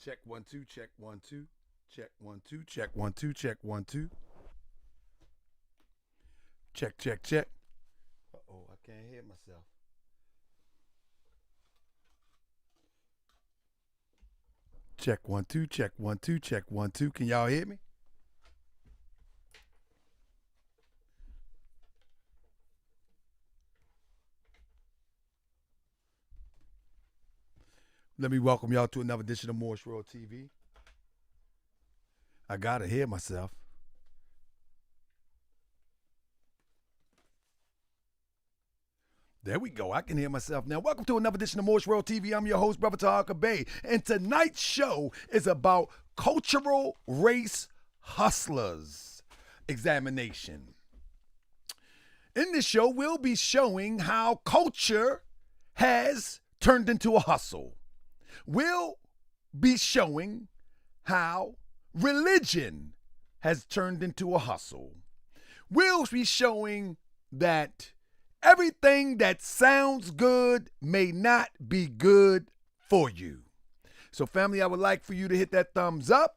Check 1 2, check 1 2, check 1 2, check 1 2, check 1 2. Check, check, check. Uh-oh, I can't hear myself. Check 1 2, check 1 2, check 1 2. Can y'all hear me? Let me welcome y'all to another edition of Morris World TV. I gotta hear myself. There we go. I can hear myself now. Welcome to another edition of Morris World TV. I'm your host, Brother Tahaka Bay. And tonight's show is about cultural race hustlers examination. In this show, we'll be showing how culture has turned into a hustle. We'll be showing how religion has turned into a hustle. We'll be showing that everything that sounds good may not be good for you. So, family, I would like for you to hit that thumbs up.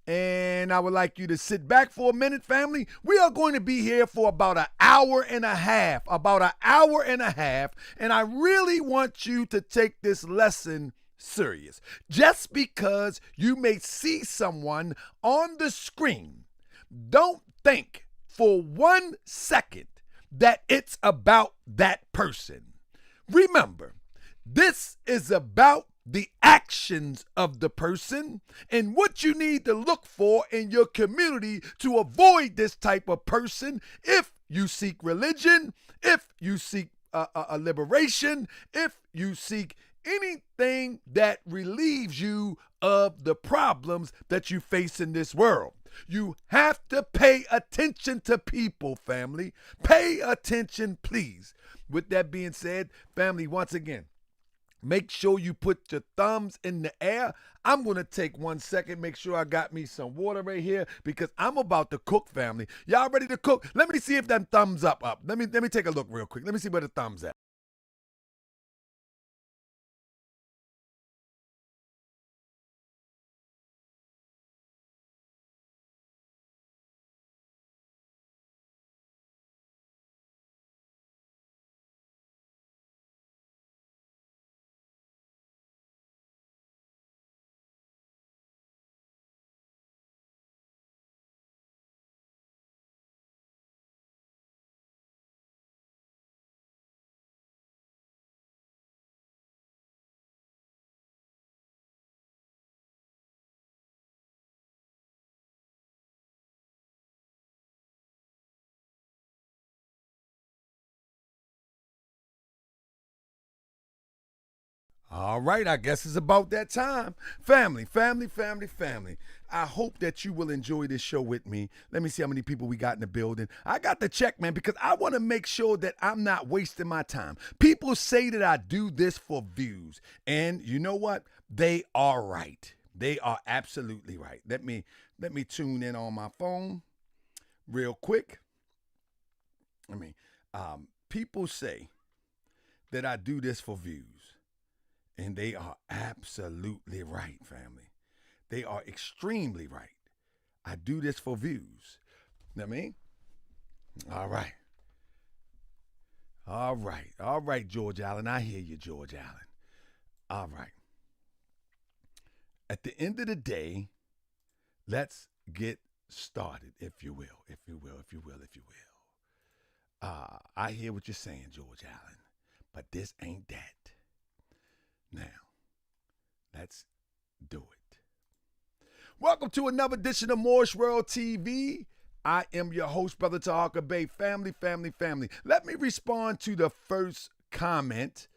And I would like you to sit back for a minute, family. We are going to be here for about an hour and a half. And I really want you to take this lesson serious. Just because you may see someone on the screen, don't think for 1 second that it's about that person. Remember, this is about the actions of the person and what you need to look for in your community to avoid this type of person if you seek religion, if you seek a liberation, if you seek anything that relieves you of the problems that you face in this world. You have to pay attention to people, family. Pay attention, please. With that being said, family, once again, make sure you put your thumbs in the air. I'm going to take 1 second, make sure I got me some water right here because I'm about to cook, family. Y'all ready to cook? Let me see if that thumbs up. Let me take a look real quick. Let me see where the thumbs at. All right, I guess it's about that time. Family. I hope that you will enjoy this show with me. Let me see how many people we got in the building. I got to check, man, because I want to make sure that I'm not wasting my time. People say that I do this for views. And you know what? They are right. They are absolutely right. Let me tune in on my phone real quick. People say that I do this for views. And they are absolutely right, family. They are extremely right. I do this for views. You know what I mean? All right, George Allen. I hear you, George Allen. All right. At the end of the day, let's get started, if you will. I hear what you're saying, George Allen, but this ain't that. Now, let's do it. Welcome to another edition of Morris World TV. I am your host, Brother Tahaka Bay. Family. Let me respond to the first comment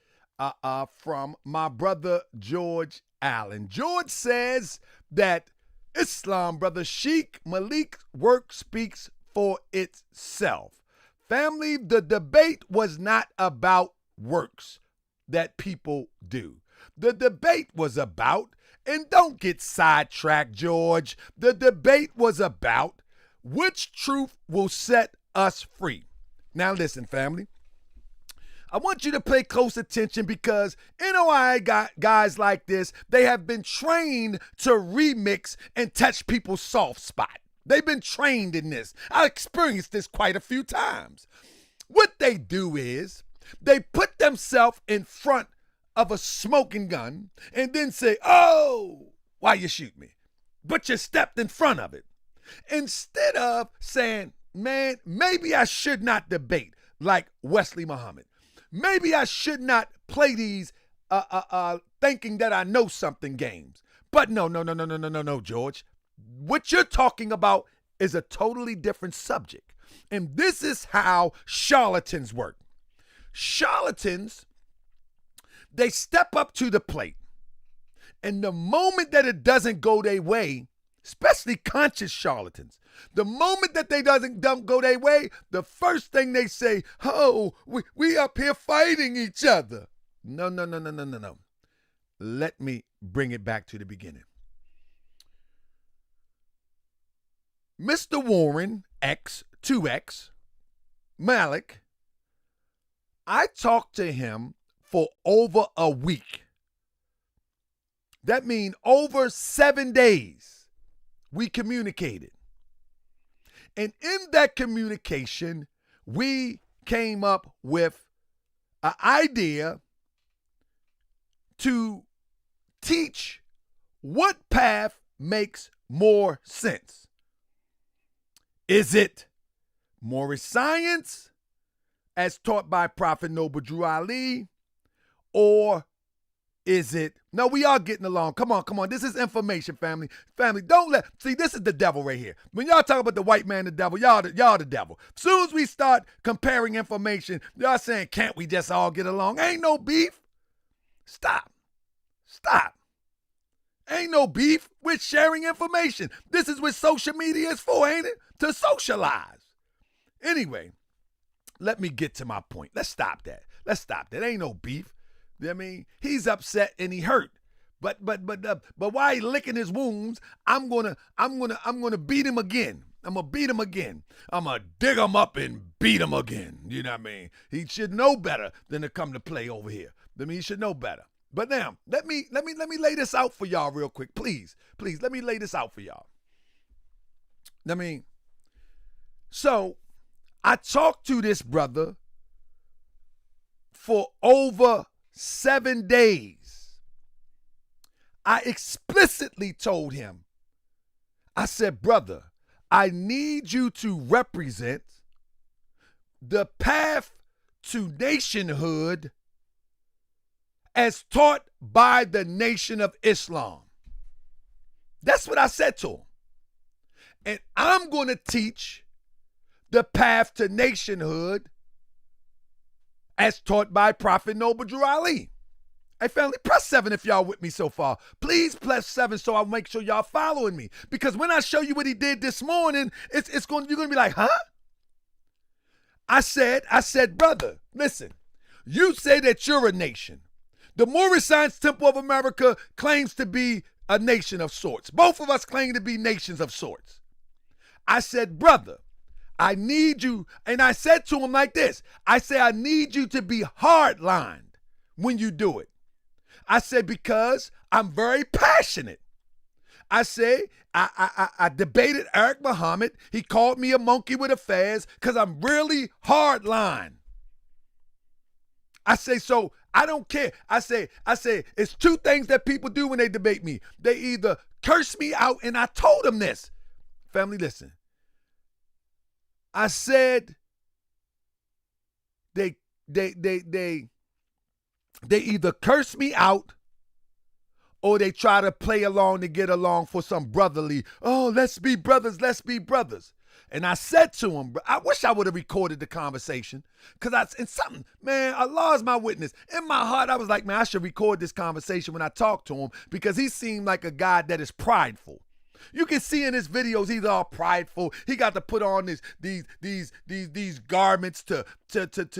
from my brother, George Allen. George says that Islam, brother Sheikh Malik's work speaks for itself. Family, the debate was not about works that people do. The debate was about, and don't get sidetracked, George, the debate was about which truth will set us free. Now listen, family. I want you to pay close attention because NOI got guys like this. They have been trained to remix and touch people's soft spot. They've been trained in this. I experienced this quite a few times. What they do is they put themselves in front of a smoking gun and then say, oh, why you shoot me? But you stepped in front of it. Instead of saying, man, maybe I should not debate like Wesley Muhammad. Maybe I should not play these thinking that I know something games. But no, George. What you're talking about is a totally different subject. And this is how charlatans work. Charlatans, they step up to the plate. And the moment that it doesn't go their way, especially conscious charlatans, the moment that they don't go their way, the first thing they say, oh, we up here fighting each other. No. Let me bring it back to the beginning. Mr. Warren, X, 2X, Malik, I talked to him for over a week. That means over 7 days we communicated. And in that communication, we came up with an idea to teach what path makes more sense. Is it moral science as taught by Prophet Noble Drew Ali? Or is it, no, we are getting along. Come on. This is information, family. Family, see, this is the devil right here. When y'all talk about the white man, the devil, y'all the devil. As soon as we start comparing information, y'all saying, can't we just all get along? Ain't no beef. Stop. Ain't no beef. We're sharing information. This is what social media is for, ain't it? To socialize. Anyway, let me get to my point. Let's stop that. Ain't no beef. I mean, he's upset and he hurt. But while he licking his wounds, I'm gonna beat him again. I'm gonna beat him again. I'm gonna dig him up and beat him again. You know what I mean? He should know better than to come to play over here. I mean, he should know better. But now, let me lay this out for y'all real quick. Please, let me lay this out for y'all. I mean, so I talked to this brother for over 7 days. I explicitly told him, I said, brother, I need you to represent the path to nationhood as taught by the Nation of Islam. That's what I said to him. And I'm going to teach the path to nationhood as taught by Prophet Noble Drew Ali. Hey, family, press 7 if y'all with me so far. Please press 7 so I'll make sure y'all following me. Because when I show you what he did this morning, you're going to be like, huh? I said, brother, listen, you say that you're a nation. The Moorish Science Temple of America claims to be a nation of sorts. Both of us claim to be nations of sorts. I said, brother, I need you, and I said to him like this. I say, I need you to be hard-lined when you do it. I said, because I'm very passionate. I say, I debated Eric Muhammad. He called me a monkey with affairs because I'm really hard-lined. I say, so I don't care. I say, it's two things that people do when they debate me. They either curse me out, and I told them this. Family, listen. I said they either curse me out or they try to play along to get along for some brotherly, oh, let's be brothers. And I said to him, I wish I would have recorded the conversation because man, Allah is my witness. In my heart, I was like, man, I should record this conversation when I talk to him because he seemed like a guy that is prideful. You can see in his videos he's all prideful. He got to put on these garments to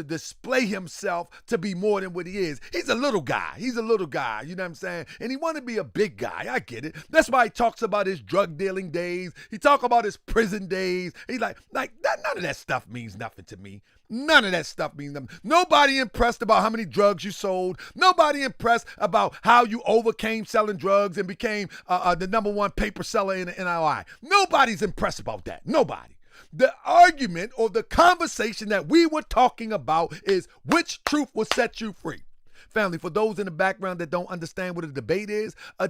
display himself to be more than what he is. He's a little guy. He's a little guy. You know what I'm saying? And he want to be a big guy. I get it. That's why he talks about his drug dealing days. He talk about his prison days. He's like that. None of that stuff means nothing to me. None of that stuff means nothing. Nobody impressed about how many drugs you sold. Nobody impressed about how you overcame selling drugs and became the #1 paper seller in the NOI. Nobody's impressed about that. Nobody. The argument or the conversation that we were talking about is which truth will set you free. Family, for those in the background that don't understand what a debate is a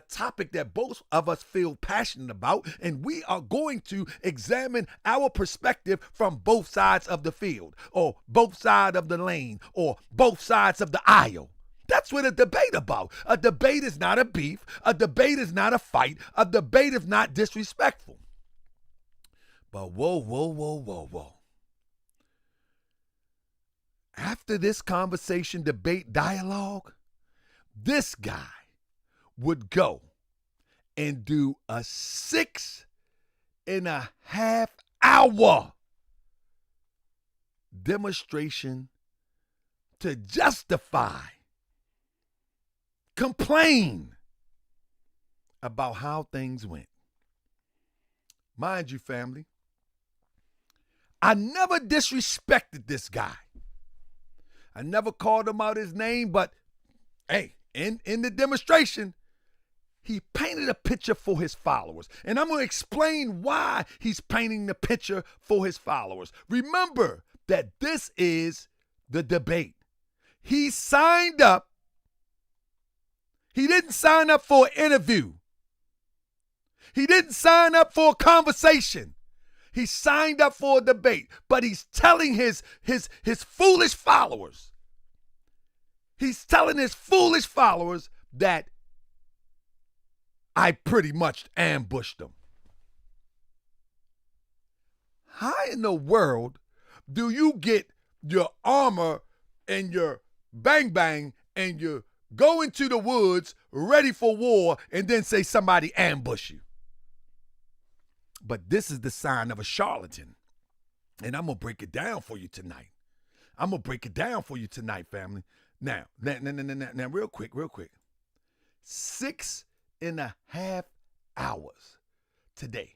topic that both of us feel passionate about, and we are going to examine our perspective from both sides of the field, or both sides of the lane, or both sides of the aisle. That's what a debate about. A debate is not a beef. A debate is not a fight. A debate is not disrespectful. But whoa. After this conversation, debate, dialogue, this guy would go and do a 6.5-hour demonstration to justify, complain about how things went. Mind you, family, I never disrespected this guy. I never called him out his name, but hey, in the demonstration, he painted a picture for his followers. And I'm going to explain why he's painting the picture for his followers. Remember that this is the debate. He signed up. He didn't sign up for an interview. He didn't sign up for a conversation. He signed up for a debate, but he's telling his foolish followers. He's telling his foolish followers that I pretty much ambushed them. How in the world do you get your armor and your bang and you go into the woods ready for war and then say somebody ambushed you? But this is the sign of a charlatan. And I'm going to break it down for you tonight. I'm going to break it down for you tonight, family. Now, real quick. 6.5 hours today.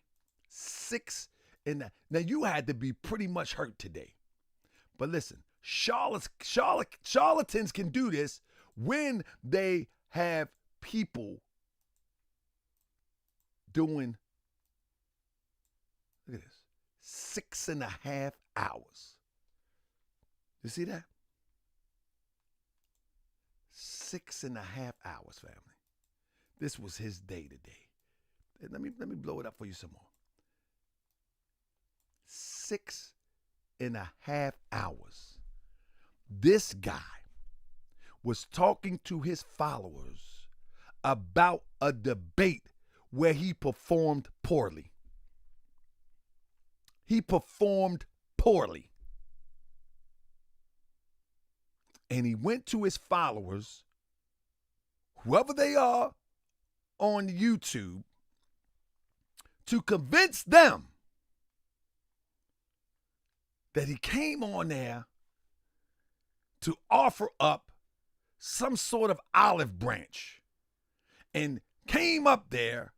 Now, you had to be pretty much hurt today. But listen, charlatans can do this when they have people doing, look at this, 6.5 hours. You see that? 6.5 hours, family. This was his day today. And let me blow it up for you some more. 6.5 hours. This guy was talking to his followers about a debate where he performed poorly. He performed poorly. And he went to his followers, whoever they are on YouTube, to convince them that he came on there to offer up some sort of olive branch, and came up there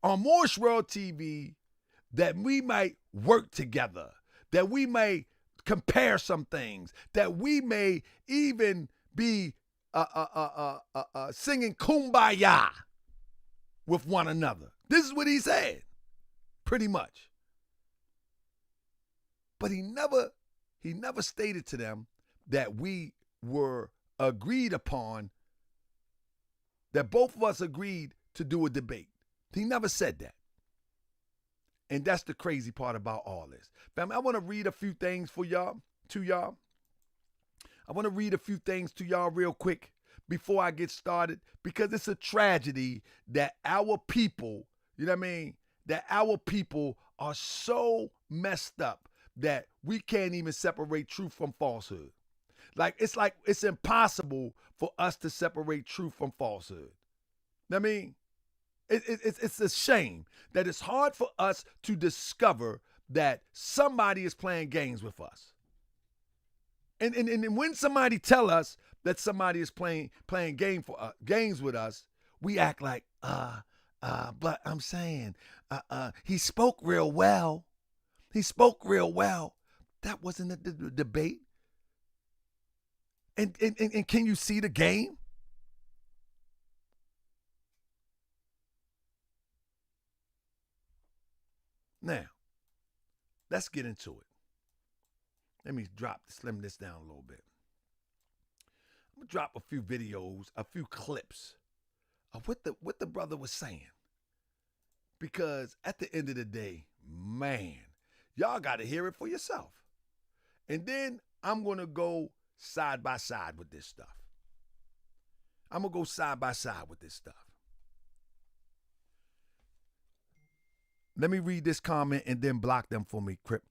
on Morris World TV that we might work together, that we may compare some things, that we may even be singing Kumbaya with one another. This is what he said, pretty much. But he never stated to them that we were agreed upon, that both of us agreed to do a debate. He never said that. And that's the crazy part about all this. Family, I want to read a few things to y'all. I want to read a few things to y'all real quick before I get started, because it's a tragedy that our people, you know what I mean, that our people are so messed up that we can't even separate truth from falsehood. It's impossible for us to separate truth from falsehood. I mean, It's a shame that it's hard for us to discover that somebody is playing games with us. And when somebody tell us that somebody is playing games with us, we act like, but I'm saying, he spoke real well. He spoke real well. That wasn't a debate. And can you see the game? Now, let's get into it. Let me slim this down a little bit. I'm gonna drop a few videos, a few clips of what the brother was saying. Because at the end of the day, man, y'all gotta hear it for yourself. And then I'm gonna go side by side with this stuff. I'm gonna go side by side with this stuff. Let me read this comment and then block them for me, Crip.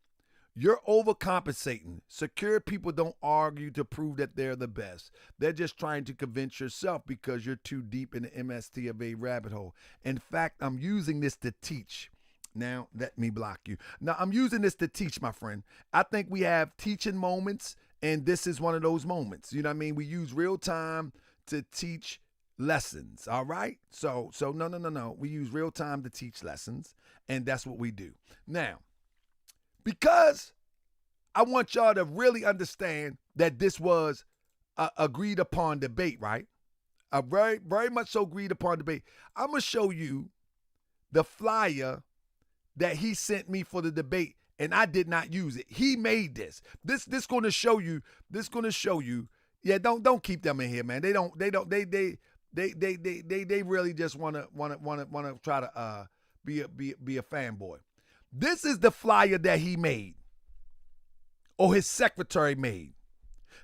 You're overcompensating. Secure people don't argue to prove that they're the best. They're just trying to convince yourself because you're too deep in the MST of a rabbit hole. In fact, I'm using this to teach. Now, let me block you. Now, I'm using this to teach, my friend. I think we have teaching moments, and this is one of those moments. You know what I mean? We use real time to teach lessons, all right? So no. We use real time to teach lessons, and that's what we do. Now, because I want y'all to really understand that this was a agreed upon debate, right? A very, very much so agreed upon debate. I'm going to show you the flyer that he sent me for the debate, and I did not use it. He made this. This going to show you. Yeah, don't keep them in here, man. They really just want to try to be a fanboy. This is the flyer that he made, or his secretary made.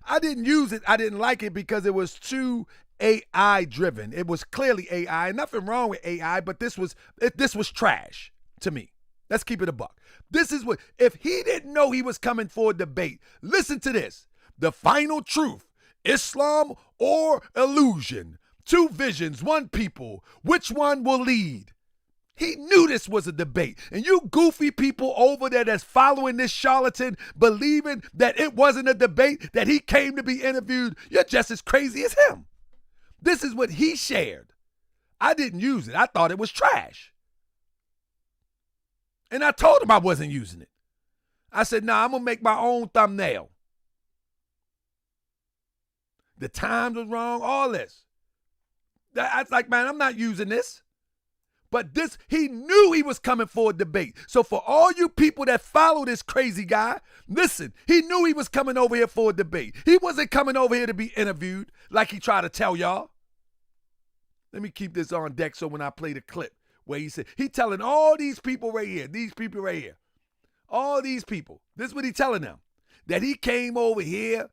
I didn't use it. I didn't like it because it was too AI driven. It was clearly AI. Nothing wrong with AI, but this was trash to me. Let's keep it a buck. This is what, if he didn't know he was coming for a debate, listen to this. The final truth, Islam or illusion. Two visions, one people. Which one will lead? He knew this was a debate. And you goofy people over there that's following this charlatan, believing that it wasn't a debate, that he came to be interviewed, you're just as crazy as him. This is what he shared. I didn't use it. I thought it was trash. And I told him I wasn't using it. I said, nah, I'm going to make my own thumbnail. The times was wrong, all this. I was like, man, I'm not using this. But this, he knew he was coming for a debate. So for all you people that follow this crazy guy, listen, he knew he was coming over here for a debate. He wasn't coming over here to be interviewed like he tried to tell y'all. Let me keep this on deck so when I play the clip where he said, he telling all these people right here, all these people, this is what he telling them, that he came over here,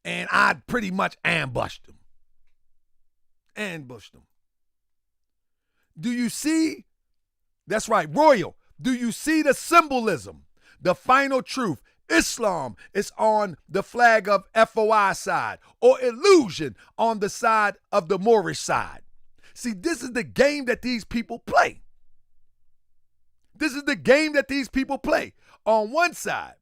and I pretty much ambushed him. Do you see? That's right, Royal. Do you see the symbolism? The final truth. Islam is on the flag of FOI side, or illusion on the side of the Moorish side. See, this is the game that these people play. On one side,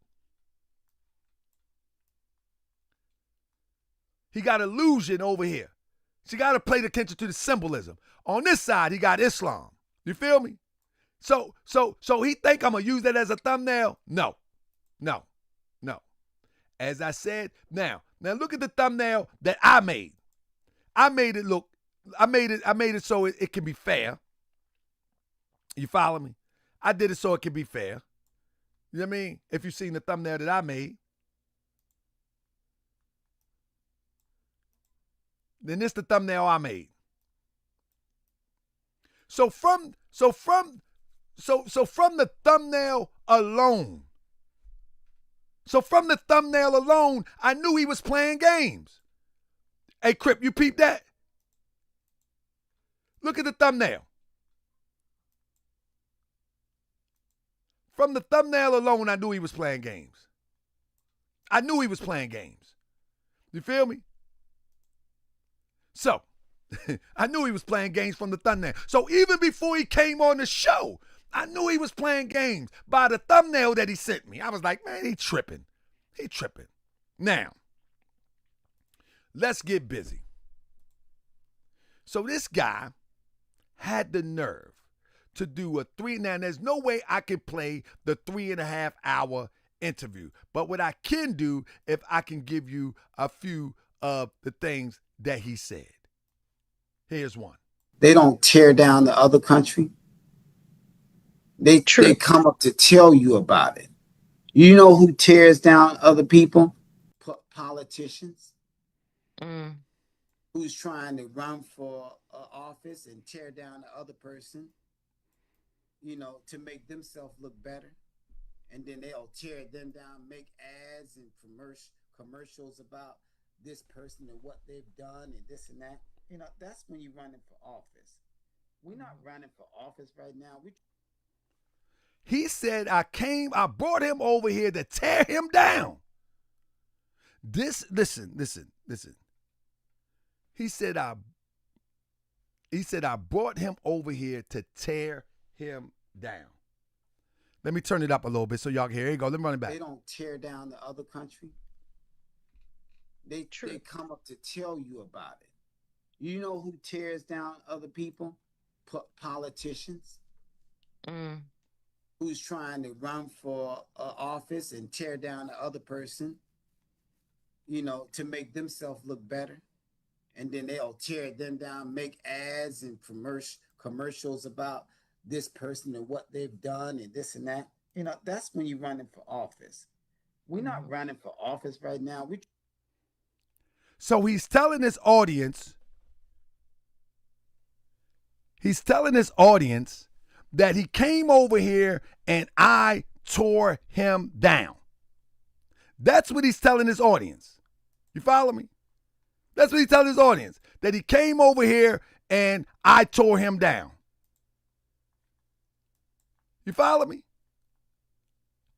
he got illusion over here. So you got to pay attention to the symbolism. On this side, he got Islam. You feel me? So he think I'm going to use that as a thumbnail? No. As I said, now look at the thumbnail that I made. I made it so it can be fair. You follow me? I did it so it can be fair. You know what I mean? If you've seen the thumbnail that I made, then this the thumbnail I made. So from the thumbnail alone, I knew he was playing games. Hey, Crip, you peep that? Look at the thumbnail. From the thumbnail alone, I knew he was playing games. You feel me? So, I knew he was playing games from the thumbnail. So even before he came on the show, I knew he was playing games by the thumbnail that he sent me. I was like, man, he tripping. He tripping. Now, let's get busy. So this guy had the nerve to do a three. Now, there's no way I can play the 3.5 hour interview. But what I can do, if I can give you a few of the things that he said. Here's one. They don't tear down the other country. They come up to tell you about it. You know who tears down other people? Politicians. Who's trying to run for office and tear down the other person, to make themselves look better. And then they'll tear them down, make ads and commercials about this person and what they've done and this and that. That's when you're running for office. We're not running for office right now. He said, I brought him over here to tear him down. Listen. He said, I brought him over here to tear him down. Let me turn it up a little bit so y'all can hear. Here you go. Let me run it back. They don't tear down the other country. They come up to tell you about it. You know who tears down other people? Politicians. Who's trying to run for office and tear down the other person, to make themselves look better. And then they'll tear them down, make ads and commercials about this person and what they've done and this and that. That's when you're running for office. We're not running for office right now. So he's telling his audience that he came over here and I tore him down. That's what he's telling his audience. You follow me? That's what he's telling his audience. That he came over here and I tore him down. You follow me?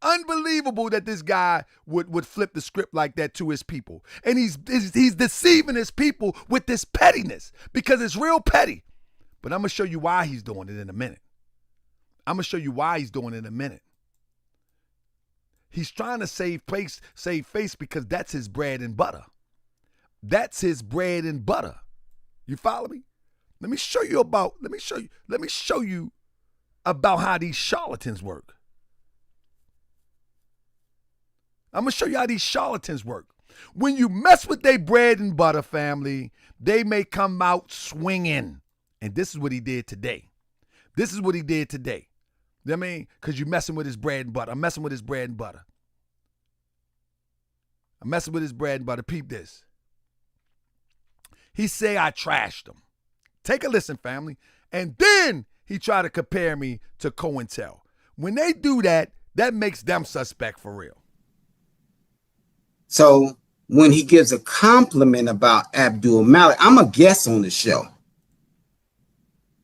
Unbelievable that this guy would flip the script like that to his people. And he's deceiving his people with this pettiness because it's real petty. But I'm going to show you why he's doing it in a minute. He's trying to save face because that's his bread and butter. You follow me? Let me show you about how these charlatans work. I'm going to show you how these charlatans work. When you mess with their bread and butter, family, they may come out swinging. And this is what he did today. You know what I mean? Because you're messing with his bread and butter. I'm messing with his bread and butter. Peep this. He say I trashed him. Take a listen, family. And then he tried to compare me to COINTEL. When they do that, that makes them suspect for real. So when he gives a compliment about Abdul Malik, I'm a guest on the show.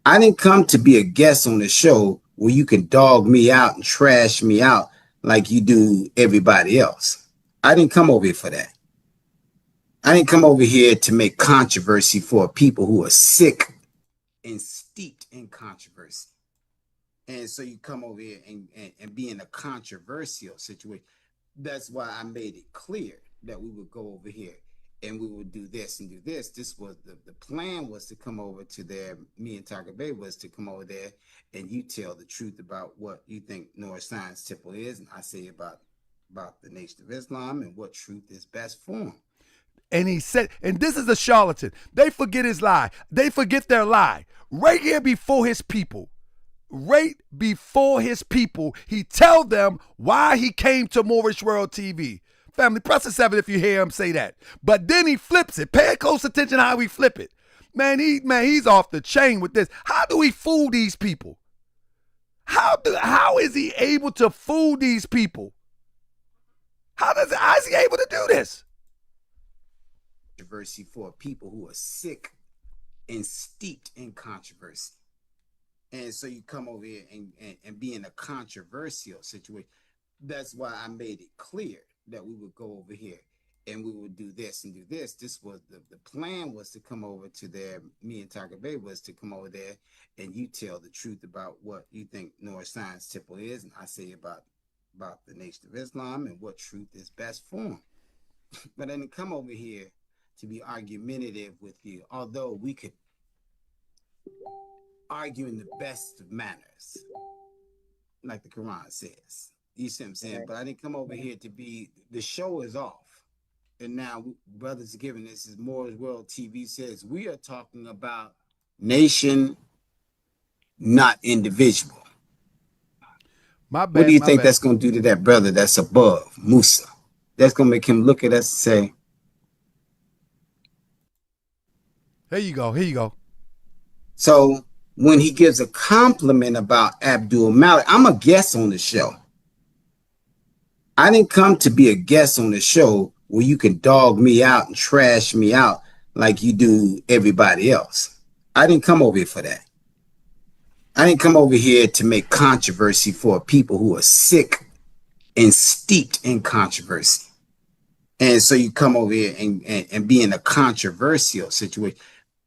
I didn't come to be a guest on the show where you can dog me out and trash me out like you do everybody else. I didn't come over here for that. I didn't come over here to make controversy for people who are sick and steeped in controversy. And so you come over here and be in a controversial situation. That's why I made it clear that we would go over here and we would do this and do this. This was the plan was to come over to there. Me and Taka Bay was to come over there and you tell the truth about what you think neuroscience typical is. And I say about the Nation of Islam and what truth is best for them. And he said, and this is a charlatan. They forget his lie. They forget their lie. Right here before his people. He tell them why he came to Moorish World TV. Family, press the 7 if you hear him say that. But then he flips it. Pay close attention how he flip it. Man, he's off the chain with this. How do he fool these people? How is he able to fool these people? How is he able to do this? Controversy for people who are sick and steeped in controversy. And so you come over here and be in a controversial situation. That's why I made it clear that we would go over here and we would do this and do this. This was the plan was to come over to there. Me and Taka Bay was to come over there, and you tell the truth about what you think NOI Science Temple is, and I say about the Nation of Islam and what truth is best for them. But I didn't come over here to be argumentative with you, although we could argue in the best of manners, like the Quran says. You see what I'm saying? But I didn't come over here to be, the show is off. And now Brothers Giving, this is Moore's World TV says, we are talking about nation, not individual. My bad. What do you think that's going to do to that brother that's above, Musa? That's going to make him look at us and say, here you go. So when he gives a compliment about Abdul Malik, I'm a guest on the show. I didn't come to be a guest on the show where you can dog me out and trash me out like you do everybody else. I didn't come over here for that. I didn't come over here to make controversy for people who are sick and steeped in controversy. And so you come over here and be in a controversial situation.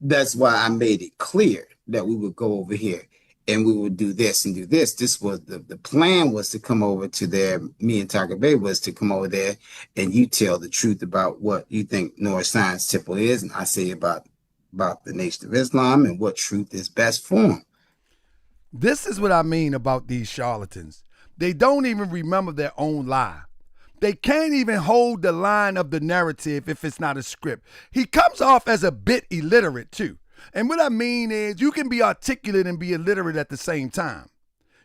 That's why I made it clear that we would go over here and we would do this and do this. This was the plan was to come over to there. Me and Taka Bay was to come over there, and you tell the truth about what you think NOI Science Temple is, and I say about the Nation of Islam and what truth is best for them. This is what I mean about these charlatans. They don't even remember their own lie. They can't even hold the line of the narrative if it's not a script. He comes off as a bit illiterate too. And what I mean is you can be articulate and be illiterate at the same time.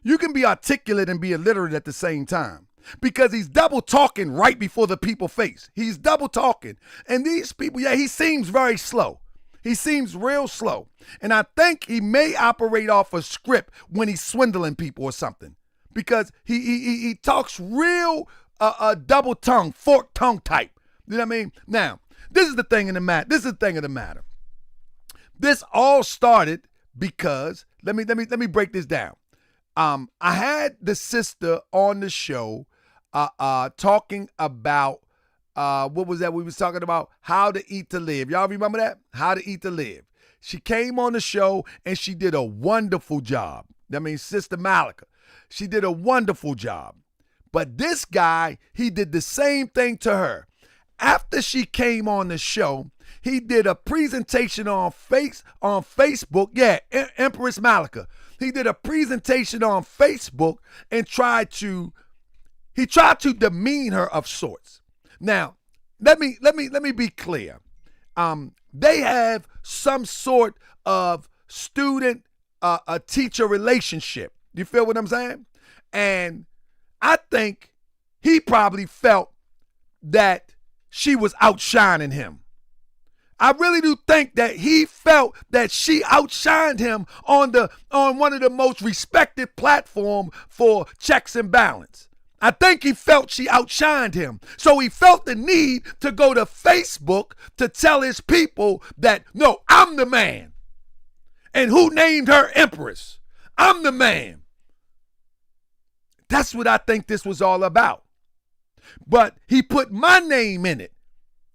You can be articulate and be illiterate at the same time because he's double talking right before the people's face. He's double talking. And these people, he seems very slow. He seems real slow. And I think he may operate off a script when he's swindling people or something because he talks real double tongue, forked tongue type. You know what I mean? Now, this is the thing of the matter. This all started because let me break this down. I had the sister on the show talking about what was that we was talking about? How to eat to live. Y'all remember that? How to eat to live. She came on the show and she did a wonderful job. I mean, Sister Malik. She did a wonderful job. But this guy, he did the same thing to her. After she came on the show, he did a presentation on Facebook. Yeah, Empress Malika. He did a presentation on Facebook and tried to demean her of sorts. Now, let me be clear. They have some sort of student a teacher relationship. You feel what I'm saying? And I think he probably felt that she was outshining him. I really do think that he felt that she outshined him on one of the most respected platform for checks and balance. I think he felt she outshined him. So he felt the need to go to Facebook to tell his people that, no, I'm the man. And who named her Empress? I'm the man. That's what I think this was all about. But he put my name in it.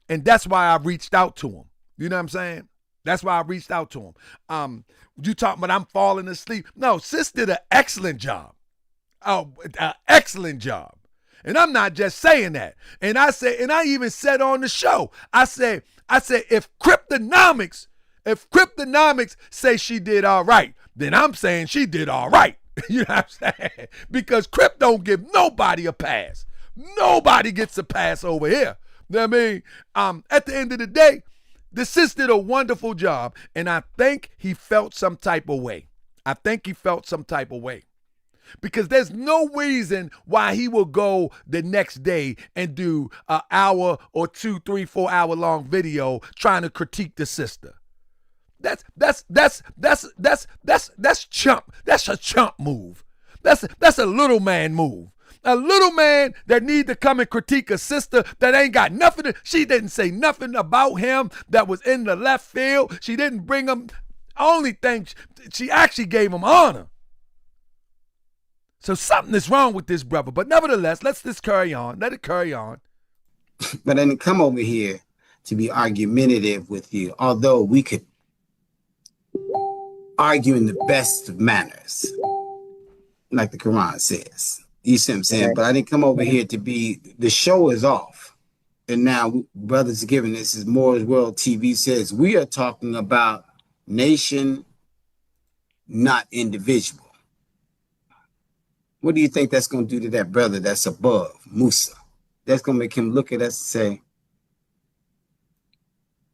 And that's why I reached out to him. You know what I'm saying? That's why I reached out to him. You talking about I'm falling asleep. No, sis did an excellent job. Oh, an excellent job. And I'm not just saying that. And I even said on the show, I said, if cryptonomics say she did all right, then I'm saying she did all right. You know what I'm saying? Because Crip don't give nobody a pass. Nobody gets a pass over here. You know what I mean? At the end of the day, the sis did a wonderful job, and I think he felt some type of way. Because there's no reason why he will go the next day and do an hour or 2, 3, 4 hour long video trying to critique the sister. That's chump. That's a chump move. That's a little man move. A little man that need to come and critique a sister that ain't got nothing. She didn't say nothing about him that was in the left field. She didn't bring him. Only thing, she actually gave him honor. So something is wrong with this brother. But nevertheless, let's just carry on. Let it carry on. But I didn't come over here to be argumentative with you, although we could argue in the best of manners, like the Quran says. You see what I'm saying? But I didn't come over here to be, the show is off. And now Brothers Giving, this is Moore's World TV says, we are talking about nation, not individual. What do you think that's going to do to that brother that's above, Musa? That's going to make him look at us and say,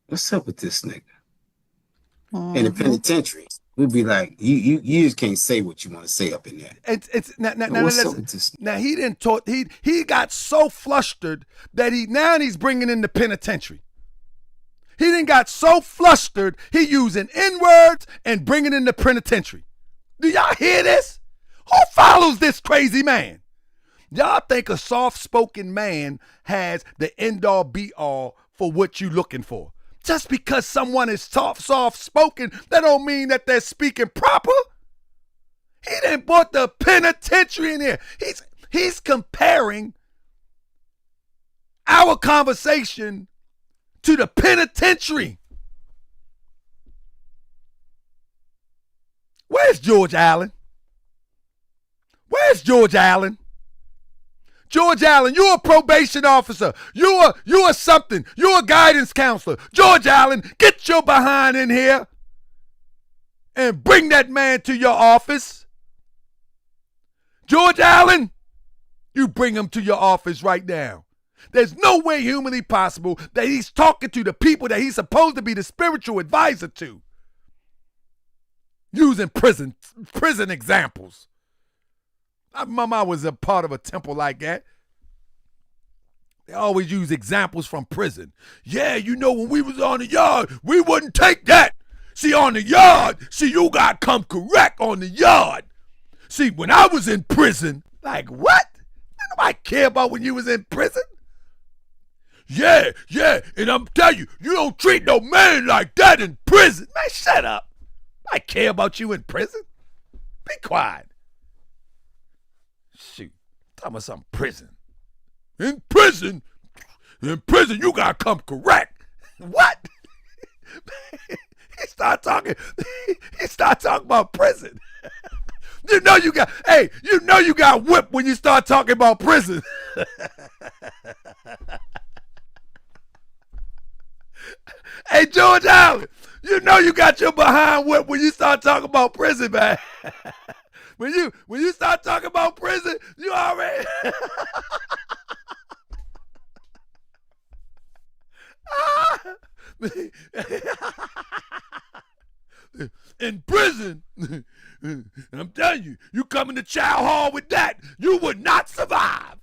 what's up with this nigga? In the penitentiary, we'd be like, you just can't say what you want to say up in there. It's now he didn't talk. He got so flustered that he's bringing in the penitentiary. He didn't got so flustered he using N-words and bringing in the penitentiary. Do y'all hear this? Who follows this crazy man? Y'all think a soft-spoken man has the end-all be-all for what you looking for. Just because someone is soft-spoken, that don't mean that they're speaking proper. He didn't put the penitentiary in here. He's comparing our conversation to the penitentiary. Where's George Allen? Where's George Allen? George Allen, you're a probation officer. You're something. You're a guidance counselor. George Allen, get your behind in here and bring that man to your office. George Allen, you bring him to your office right now. There's no way humanly possible that he's talking to the people that he's supposed to be the spiritual advisor to. Using prison examples. My mama was a part of a temple like that. They always use examples from prison. Yeah, when we was on the yard, we wouldn't take that. See, on the yard, you got to come correct on the yard. See, when I was in prison, like what? Nobody care about when you was in prison. Yeah, and I'm telling you, you don't treat no man like that in prison. Man, shut up. I care about you in prison. Be quiet. Shoot, talking about some prison. In prison, you gotta come correct. What? He start talking about prison. You know you got whipped when you start talking about prison. Hey, George Allen, you know you got your behind whipped when you start talking about prison, man. When you start talking about prison, you already in prison. I'm telling you, you come in the chow hall with that, you would not survive.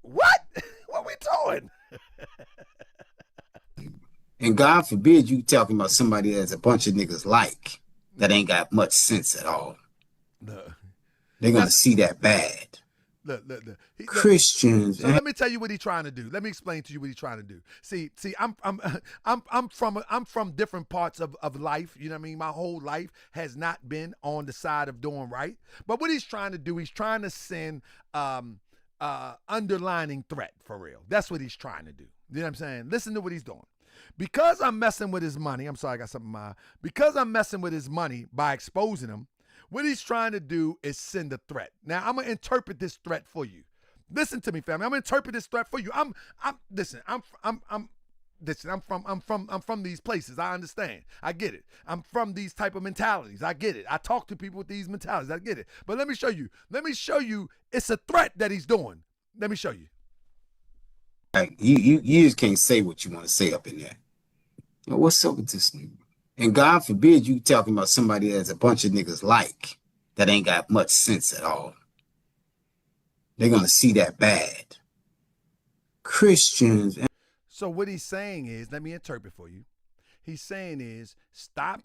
What? What we doing? And God forbid you talking about somebody that's a bunch of niggas like that ain't got much sense at all. No. They're gonna see that bad. Look. Christians. So let me tell you what he's trying to do. Let me explain to you what he's trying to do. See, I'm from different parts of life. You know what I mean? My whole life has not been on the side of doing right. But what he's trying to do, he's trying to send underlining threat for real. That's what he's trying to do. You know what I'm saying? Listen to what he's doing. Because I'm messing with his money. I'm sorry, I got something in my eye. Because I'm messing with his money by exposing him. What he's trying to do is send a threat. Now, I'm going to interpret this threat for you. Listen to me, family. I'm going to interpret this threat for you. I'm from these places. I understand. I get it. I'm from these type of mentalities. I get it. I talk to people with these mentalities. I get it. But let me show you. It's a threat that he's doing. Let me show you. Like you just can't say what you want to say up in there. What's up with this nigga? And God forbid you talking about somebody that's a bunch of niggas like that ain't got much sense at all. They're gonna see that bad. Christians. So what he's saying is, let me interpret for you. He's saying is,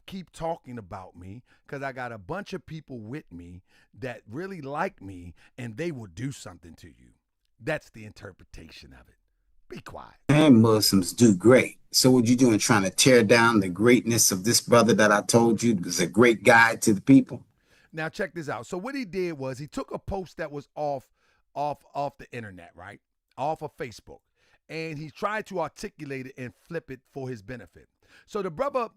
keep talking about me, because I got a bunch of people with me that really like me, and they will do something to you. That's the interpretation of it. Be quiet. And Muslims do great. So what you doing, trying to tear down the greatness of this brother that I told you was a great guide to the people? Now check this out. So what he did was he took a post that was off the internet, right? Off of Facebook. and he tried to articulate it and flip it for his benefit. So the brother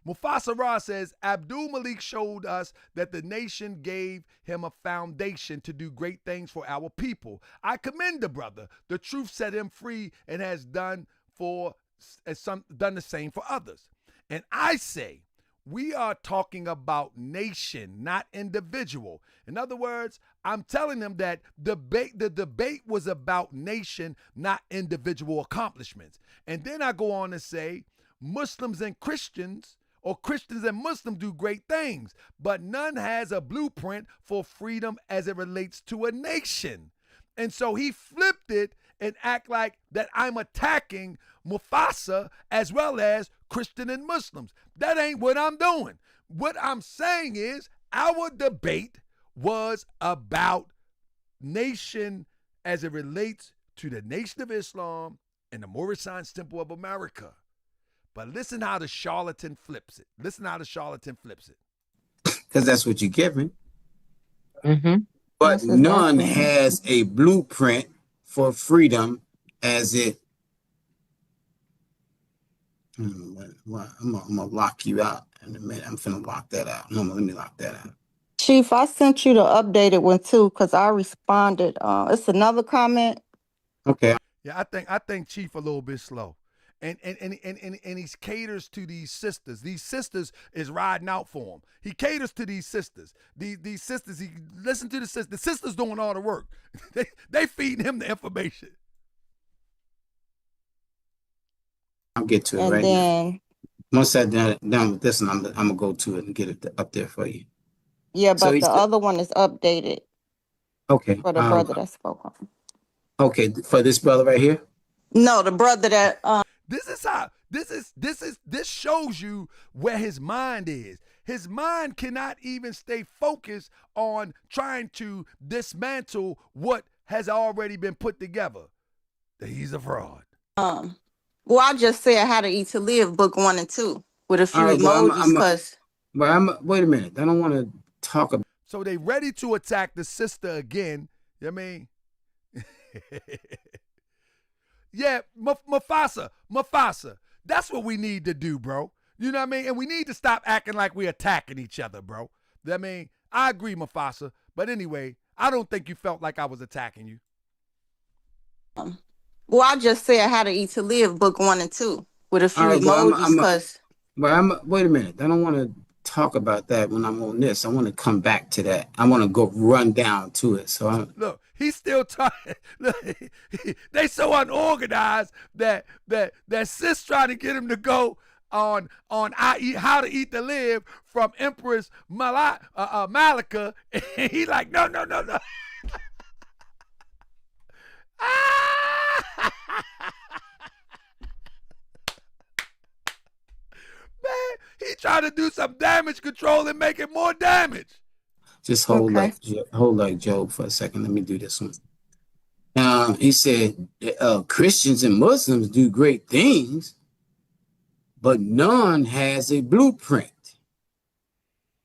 Mufasa Ra says, Abdul Malik showed us that the nation gave him a foundation to do great things for our people. I commend the brother. The truth set him free and has done the same for others. And I say, we are talking about nation, not individual. In other words, I'm telling them that the debate was about nation, not individual accomplishments. And then I go on to say, Muslims and Christians, or Christians and Muslims do great things, but none has a blueprint for freedom as it relates to a nation. And so he flipped it and act like that I'm attacking Mufasa as well as Christian and Muslims. That ain't what I'm doing. What I'm saying is our debate was about nation as it relates to the Nation of Islam and the Moorish Temple of America. But listen how the charlatan flips it. Because that's what you're giving. Mm-hmm. But none has a blueprint for freedom as it. I'm gonna lock you out in a minute. I'm finna lock that out. No, let me lock that out. Chief, I sent you the updated one too, because I responded. It's another comment. Okay. Yeah, I think Chief a little bit slow. And he caters to these sisters. These sisters is riding out for him. He caters to these sisters. These sisters, he listen to the sisters. The sisters doing all the work. they feeding him the information. I'll get to it And right then, now. Once I'm done with this one, I'm gonna go to it and get it up there for you. yeah, So but he the said- other one is updated Okay. for the brother that spoke on. Okay, for this brother right here. No, the brother that This shows you where his mind is. His mind cannot even stay focused on trying to dismantle what has already been put together. That he's a fraud. well, I just said How to Eat to Live, book 1 and 2, with a few All right, well, emojis, because But wait a minute. I don't want to talk about. So they ready to attack the sister again. You know what I mean? Yeah, Mufasa. That's what we need to do, bro. You know what I mean? And we need to stop acting like we're attacking each other, bro. I mean, I agree, Mufasa. But anyway, I don't think you felt like I was attacking you. well, I just said How to Eat to Live, book 1 and 2, with a few All right, well, emojis, because Wait a minute. I don't want to talk about that when I'm on this. I want to come back to that. I want to go run down to it. So Look, he's still talking. They so unorganized that sis trying to get him to go on How to Eat to Live from Empress Malika, and he like no. Man, he trying to do some damage control and make it more damage. just hold Okay. like Job for a second. Let me do this one. He said, Christians and Muslims do great things, but none has a blueprint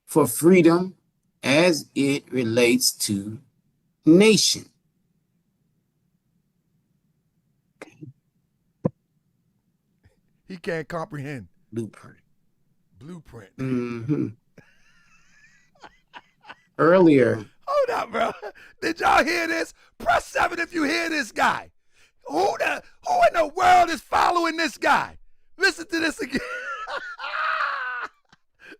for freedom as it relates to nation. He can't comprehend. Blueprint. Blueprint. Earlier, Hold up, bro. Did y'all hear this? Press 7 if you hear this guy. Who in the world is following this guy? Listen to this again.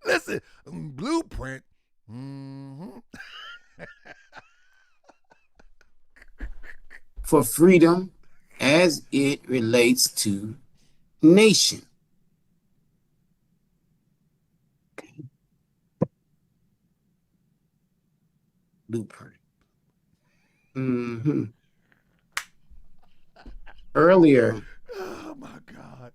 Listen. Blueprint. for freedom as it relates to nation. Blueprint. Earlier, Oh my God.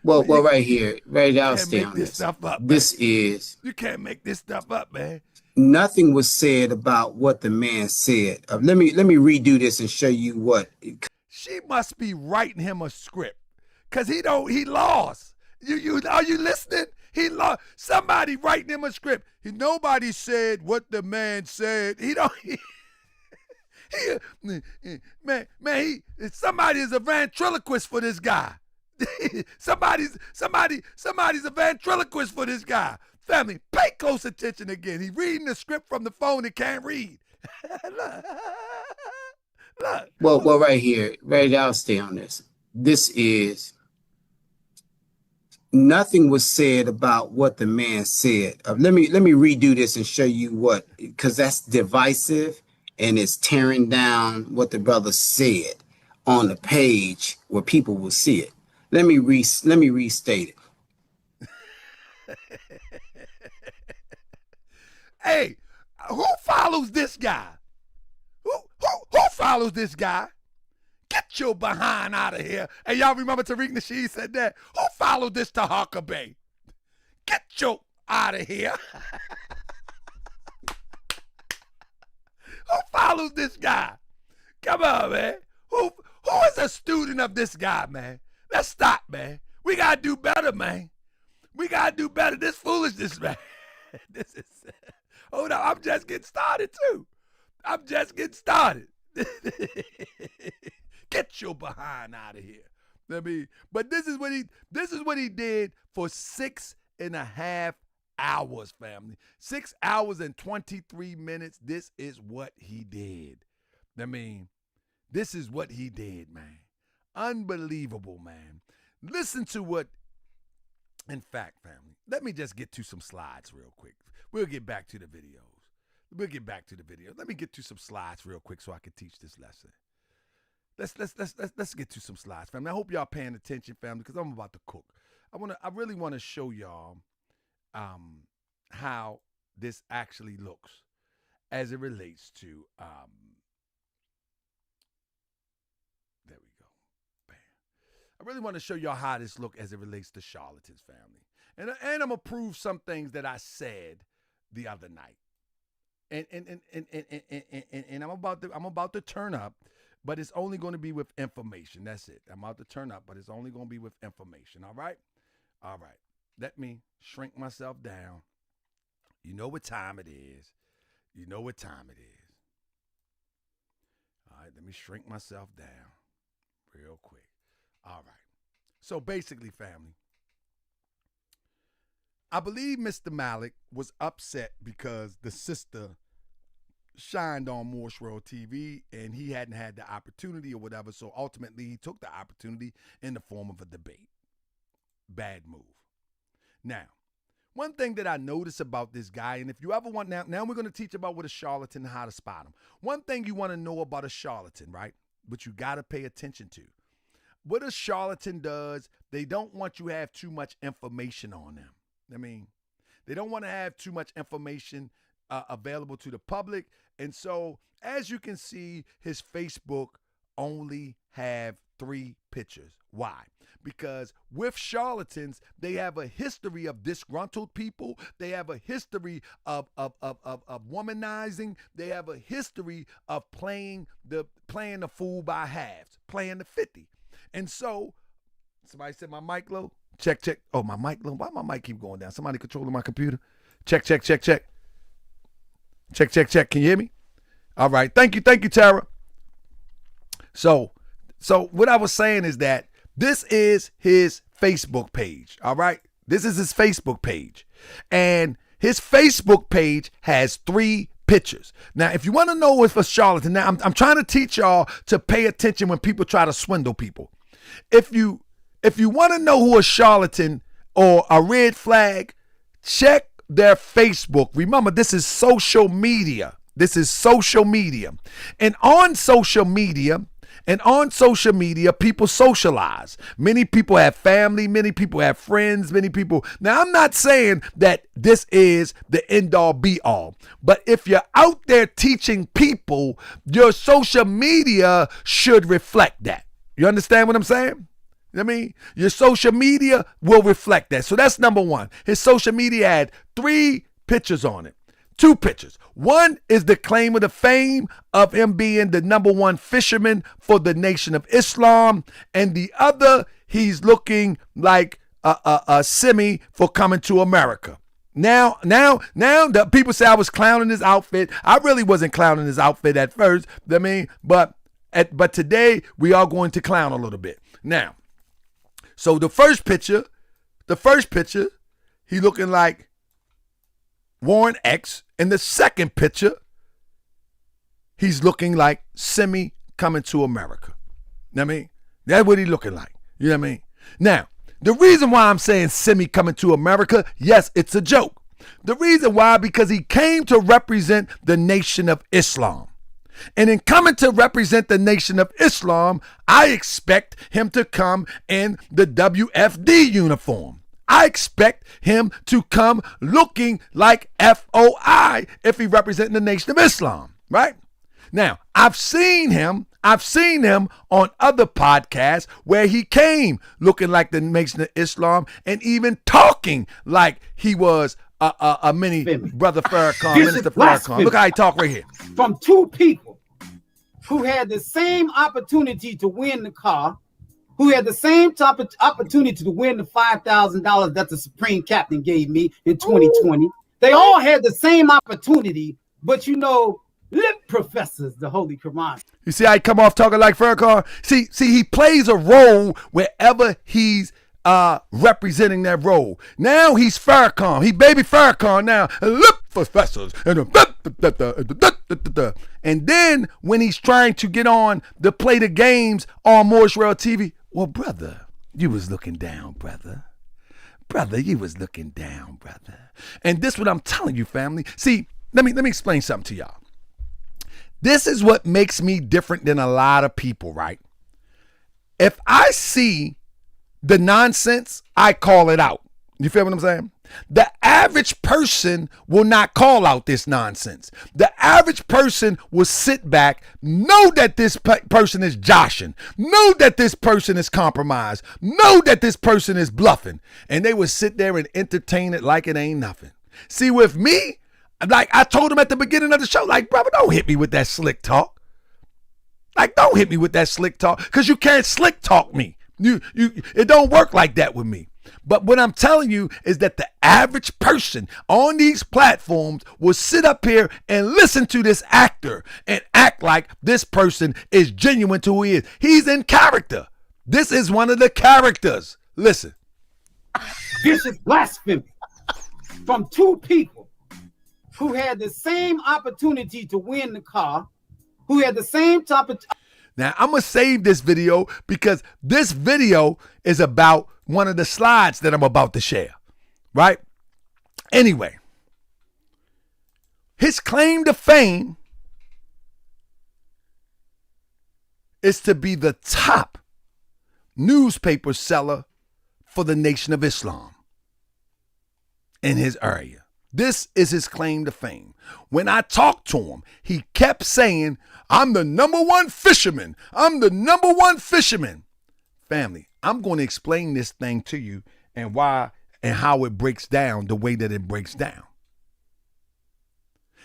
well, right here, right out. Can't Stay make on this this. stuff up. This is You can't make this stuff up, man. nothing was said about what the man said. Let me redo this and show you what. She must be writing him a script. Cause he lost. You are you listening? He lost. Somebody writing him a script. Nobody said what the man said. Somebody is a ventriloquist for this guy. somebody's a ventriloquist for this guy. Family, pay close attention again. He's reading the script from the phone and can't read. Look. Well, right here, right. I'll stay on this. This is nothing was said about what the man said. Let me redo this and show you what, because that's divisive and it's tearing down what the brother said on the page where people will see it. Let me restate it. Hey, who follows this guy? Who follows this guy? Get your behind out of here. And y'all remember Tariq Nasheed said that? Who followed this to Hawker Bay? Get your out of here. Who follows this guy? Come on, man. Who is a student of this guy, man? Let's stop, man. We got to do better, man. We got to do better. This foolishness, man. This is... Hold on, I'm just getting started, too. I'm just getting started. Get your behind out of here. But this is what he did for 6.5 hours, family. 6 hours and 23 minutes. This is what he did. This is what he did, man. Unbelievable, man. Listen to what, in fact, family, let me just get to some slides real quick. We'll get back to the videos. Let me get to some slides real quick so I can teach this lesson. Let's get to some slides, family. I hope y'all paying attention, family, because I'm about to cook. I really want to show y'all how this actually looks as it relates to there we go. Bam. I really want to show y'all how this look as it relates to charlatans, family. And I'm gonna prove some things that I said the other night. And I'm about to turn up, but it's only going to be with information. That's it. I'm about to turn up, but it's only going to be with information. All right? All right. Let me shrink myself down. You know what time it is. All right, let me shrink myself down real quick. All right. So basically, family, I believe Mr. Malik was upset because the sister shined on Morse World TV and he hadn't had the opportunity or whatever. So ultimately, he took the opportunity in the form of a debate. Bad move. Now, one thing that I notice about this guy, and if you ever want, now we're going to teach about what a charlatan and how to spot him. One thing you want to know about a charlatan, right? But you got to pay attention to. What a charlatan does, they don't want you to have too much information on them. They don't want to have too much information available to the public. And so, as you can see, his Facebook only have 3 pictures. Why? Because with charlatans, they have a history of disgruntled people. They have a history of womanizing. They have a history of playing the fool by halves, playing the 50. And so, somebody said my mic low. Check. Oh, my mic low. Why my mic keep going down? Somebody controlling my computer? Check. Check. Can you hear me? All right. Thank you, Tara. So what I was saying is that this is his Facebook page. All right. This is his Facebook page. And his Facebook page has 3 pictures. Now, if you want to know if a charlatan, now I'm trying to teach y'all to pay attention when people try to swindle people. If you want to know who a charlatan or a red flag, check their Facebook. Remember, this is social media. And on social media, people socialize. Many people have family. Many people have friends. Now, I'm not saying that this is the end all be all, but if you're out there teaching people, your social media should reflect that. You understand what I'm saying? Your social media will reflect that. So that's number one. His social media had 3 pictures on it. 2 pictures. One is the claim of the fame of him being the number 1 fisherman for the Nation of Islam. And the other, he's looking like a semi for coming to America. Now the people say I was clowning his outfit. I really wasn't clowning his outfit at first. I mean, but today we are going to clown a little bit. Now, so the first picture, he looking like Warren X. And the second picture, he's looking like Simi coming to America. You know what I mean? That's what he looking like. You know what I mean? Now, the reason why I'm saying Simi coming to America, yes, it's a joke. The reason why, because he came to represent the Nation of Islam. And in coming to represent the Nation of Islam, I expect him to come in the WFD uniform. I expect him to come looking like FOI if he represents the Nation of Islam, right? Now, I've seen him on other podcasts where he came looking like the Nation of Islam and even talking like he was a mini Brother Farrakhan, Minister Farrakhan. Look how he talk right here. From two people who had the same opportunity to win the car, who had the same opportunity to win the $5,000 that the Supreme Captain gave me in 2020. Ooh. They all had the same opportunity, but lip professors, the Holy Quran. You see how he come off talking like Farrakhan? See, he plays a role wherever he's representing that role. Now he's Farrakhan. He baby Farrakhan now. Lip professors. And then when he's trying to get on to play the games on Morris Rail TV, well, brother, you was looking down, brother. Brother, you was looking down, brother. And this what I'm telling you, family. See, let me explain something to y'all. This is what makes me different than a lot of people, right? If I see the nonsense, I call it out. You feel what I'm saying? The average person will not call out this nonsense. The average person will sit back, know that this person is joshing, know that this person is compromised, know that this person is bluffing, and they will sit there and entertain it like it ain't nothing. See, with me, like I told him at the beginning of the show, like, brother, don't hit me with that slick talk. Like, don't hit me with that slick talk, because you can't slick talk me. It don't work like that with me. But what I'm telling you is that the average person on these platforms will sit up here and listen to this actor and act like this person is genuine to who he is. He's in character. This is one of the characters. Listen. This is blasphemy from two people who had the same opportunity to win the car, who had the same topic. Now, I'm going to save this video because this video is about one of the slides that I'm about to share, right? Anyway, his claim to fame is to be the top newspaper seller for the Nation of Islam in his area. This is his claim to fame. When I talked to him, he kept saying, I'm the number one fisherman. I'm the number one fisherman. Family, I'm going to explain this thing to you and why and how it breaks down the way that it breaks down.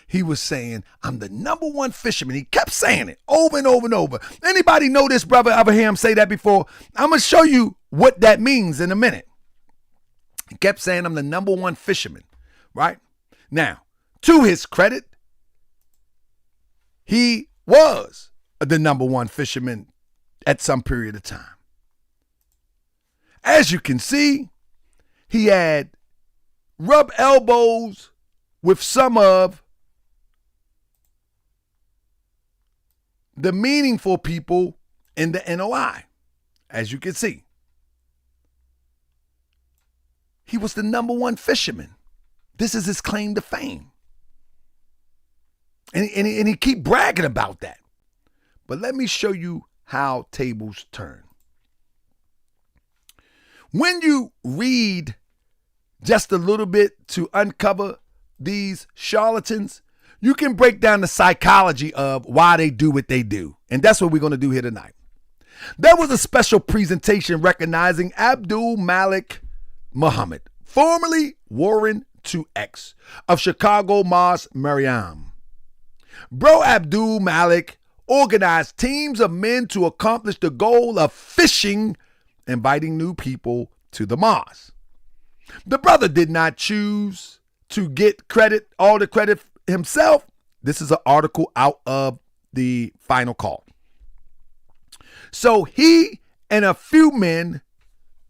He was saying, I'm the number one fisherman. He kept saying it over and over and over. Anybody know this brother ever hear him say that before? I'm going to show you what that means in a minute. He kept saying, I'm the number one fisherman, right? Now, to his credit, he was the number one fisherman at some period of time. As you can see, he had rubbed elbows with some of the meaningful people in the NOI, as you can see. He was the number one fisherman. This is his claim to fame. And he keep bragging about that. But let me show you how tables turn. When you read just a little bit to uncover these charlatans, you can break down the psychology of why they do what they do. And that's what we're going to do here tonight. There was a special presentation recognizing Abdul Malik Muhammad, formerly Warren 2X of Chicago Mars Mariam. Bro Abdul Malik organized teams of men to accomplish the goal of fishing, inviting new people to the mosque. The brother did not choose to get credit, all the credit himself. This is an article out of the Final Call. So he and a few men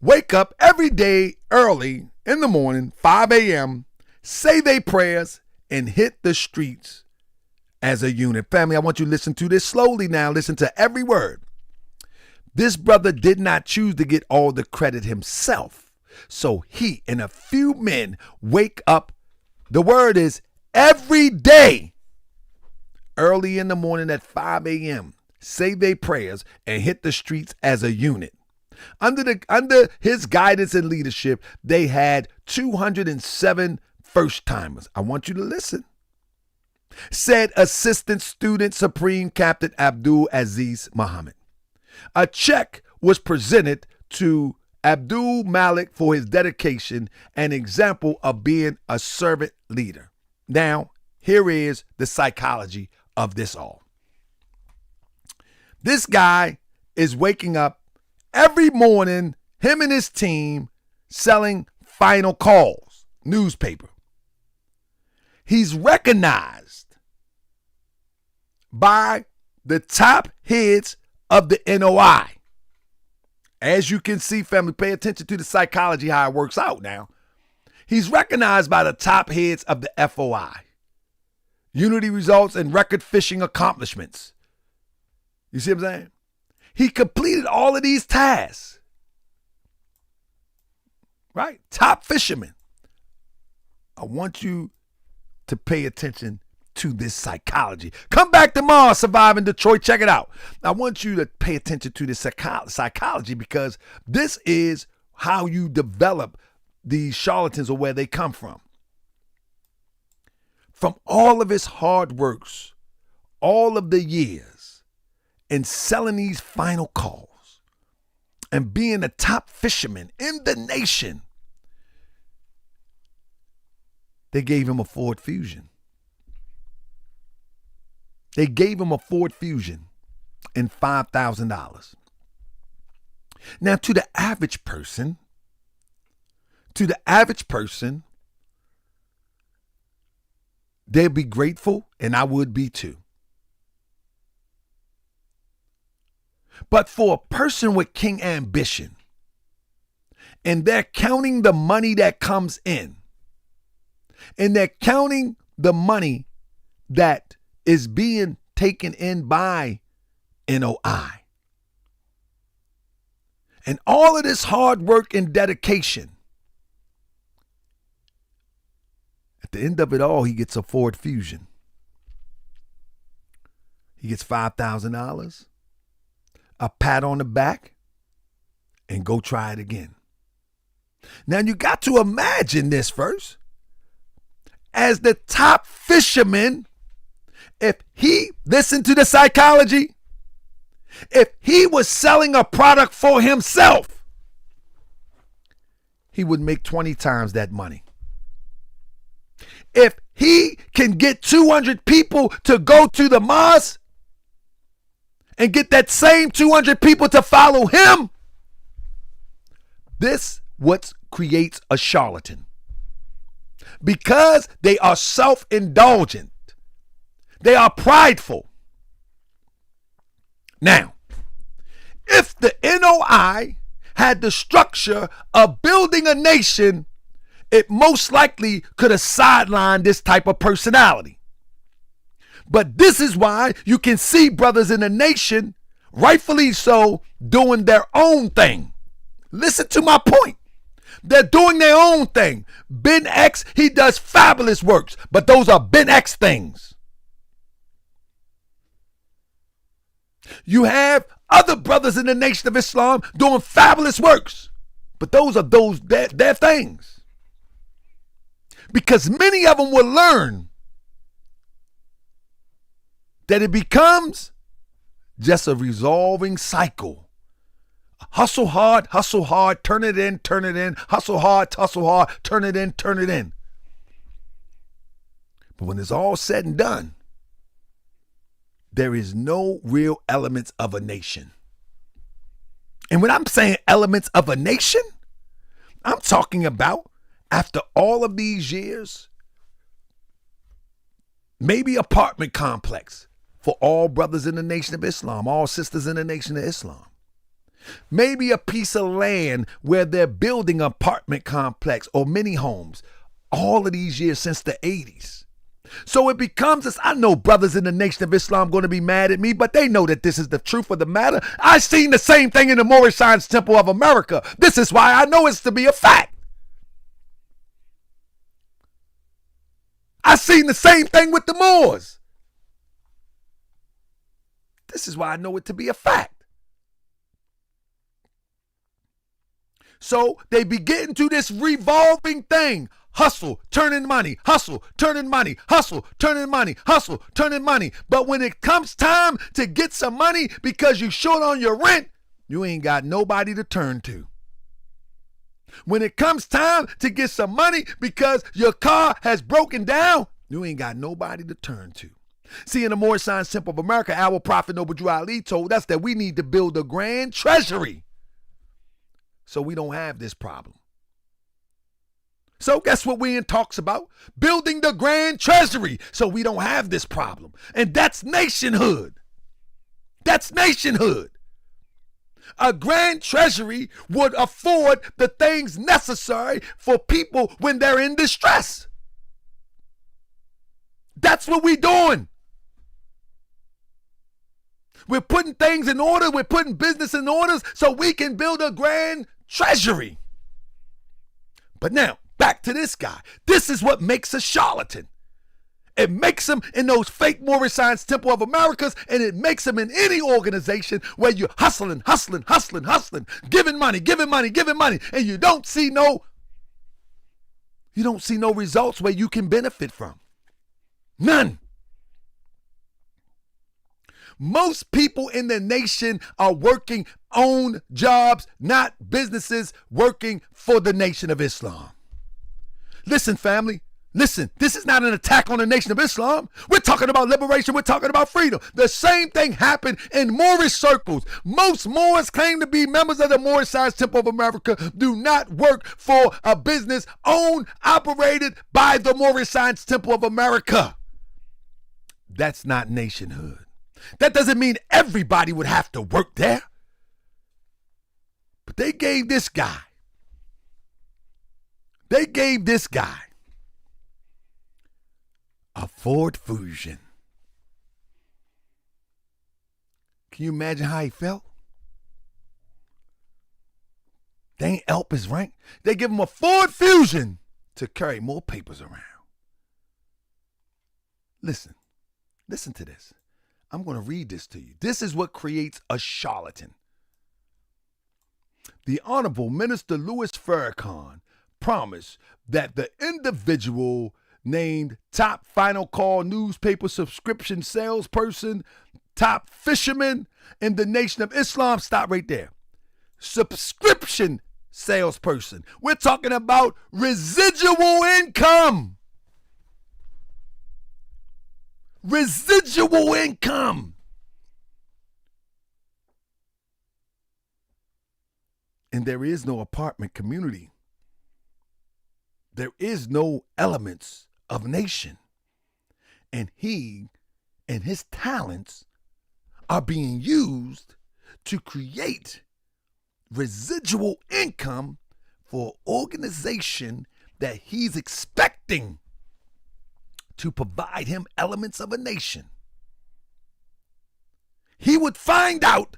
wake up every day early in the morning, 5 a.m., say their prayers, and hit the streets as a unit. Family, I want you to listen to this slowly now. Listen to every word. This brother did not choose to get all the credit himself. So he and a few men wake up, the word is every day, early in the morning at 5 a.m., say their prayers, and hit the streets as a unit. Under his guidance and leadership, they had 207 first-timers. I want you to listen. Said Assistant Student Supreme Captain Abdul Aziz Muhammad. A check was presented to Abdul Malik for his dedication and example of being a servant leader. Now, here is the psychology of this all. This guy is waking up every morning, him and his team, selling Final Calls, newspaper. He's recognized by the top heads of the NOI. As you can see, family, pay attention to the psychology, how it works out now. He's recognized by the top heads of the FOI. Unity results and record fishing accomplishments. You see what I'm saying? He completed all of these tasks. Right? Top fisherman. I want you to pay attention to this psychology. Come back tomorrow, Surviving Detroit. Check it out. I want you to pay attention to this psychology, because this is how you develop these charlatans or where they come from. From all of his hard works, all of the years, and selling these Final Calls and being the top fisherman in the nation, they gave him a Ford Fusion. They gave him a Ford Fusion and $5,000. Now, to the average person, they'd be grateful, and I would be too. But for a person with king ambition, and they're counting the money that comes in, and they're counting the money that is being taken in by NOI, and all of this hard work and dedication, at the end of it all, he gets a Ford Fusion. He gets $5,000, a pat on the back, and go try it again. Now, you got to imagine this first. As the top fisherman, if he, listen to the psychology, if he was selling a product for himself, he would make 20 times that money. If he can get 200 people to go to the mosque and get that same 200 people to follow him, this what creates a charlatan. Because they are self-indulgent. They are prideful. Now, if the NOI had the structure of building a nation, it most likely could have sidelined this type of personality. But this is why you can see brothers in the nation, rightfully so, doing their own thing. Listen to my point. They're doing their own thing. Ben X, he does fabulous works, but those are Ben X things. You have other brothers in the Nation of Islam doing fabulous works, but those are their things. Because many of them will learn that it becomes just a resolving cycle. Hustle hard, turn it in, hustle hard, turn it in. But when it's all said and done, there is no real elements of a nation. And when I'm saying elements of a nation, I'm talking about after all of these years, Maybe apartment complex for all brothers in the Nation of Islam, all sisters in the Nation of Islam. Maybe a piece of land where they're building an apartment complex or mini homes all of these years since the 80s. So it becomes this. I know brothers in the Nation of Islam going to be mad at me, but they know that this is the truth of the matter. I seen the same thing in the Moorish Science Temple of America. This is why I know it's to be a fact. I seen the same thing with the Moors. This is why I know it to be a fact. So they be getting to this revolving thing. Hustle, turning money, hustle, turning money, hustle, turning money, hustle, turning money. But when it comes time to get some money because you short on your rent, you ain't got nobody to turn to. When it comes time to get some money because your car has broken down, you ain't got nobody to turn to. See, in the Moorish Science Temple of America, our prophet Noble Drew Ali told us that we need to build a grand treasury so we don't have this problem. So guess what we in talks about? Building the grand treasury so we don't have this problem. And that's nationhood. That's nationhood. A grand treasury would afford the things necessary for people when they're in distress. That's what we're doing. We're putting things in order. We're putting business in orders so we can build a grand treasury. But now, back to this guy. This is what makes a charlatan. It makes him in those fake Moorish Science Temple of Americas, and it makes him in any organization where you're hustling, giving money, and you don't see no results where you can benefit from. None. Most people in the nation are working own jobs, not businesses working for the Nation of Islam. Listen, family. Listen, this is not an attack on the Nation of Islam. We're talking about liberation. We're talking about freedom. The same thing happened in Moorish circles. Most Moors claim to be members of the Moorish Science Temple of America, do not work for a business owned, operated by the Moorish Science Temple of America. That's not nationhood. That doesn't mean everybody would have to work there. But they gave this guy a Ford Fusion. Can you imagine how he felt? They ain't help his rank. They give him a Ford Fusion to carry more papers around. Listen to this. I'm going to read this to you. This is what creates a charlatan. The Honorable Minister Louis Farrakhan promised that the individual named top final call newspaper subscription salesperson, top fisherman in the Nation of Islam, stop right there. Subscription salesperson. We're talking about residual income. Residual income. And there is no apartment community. There is no elements of nation. And he and his talents are being used to create residual income for an organization that he's expecting to provide him elements of a nation. He would find out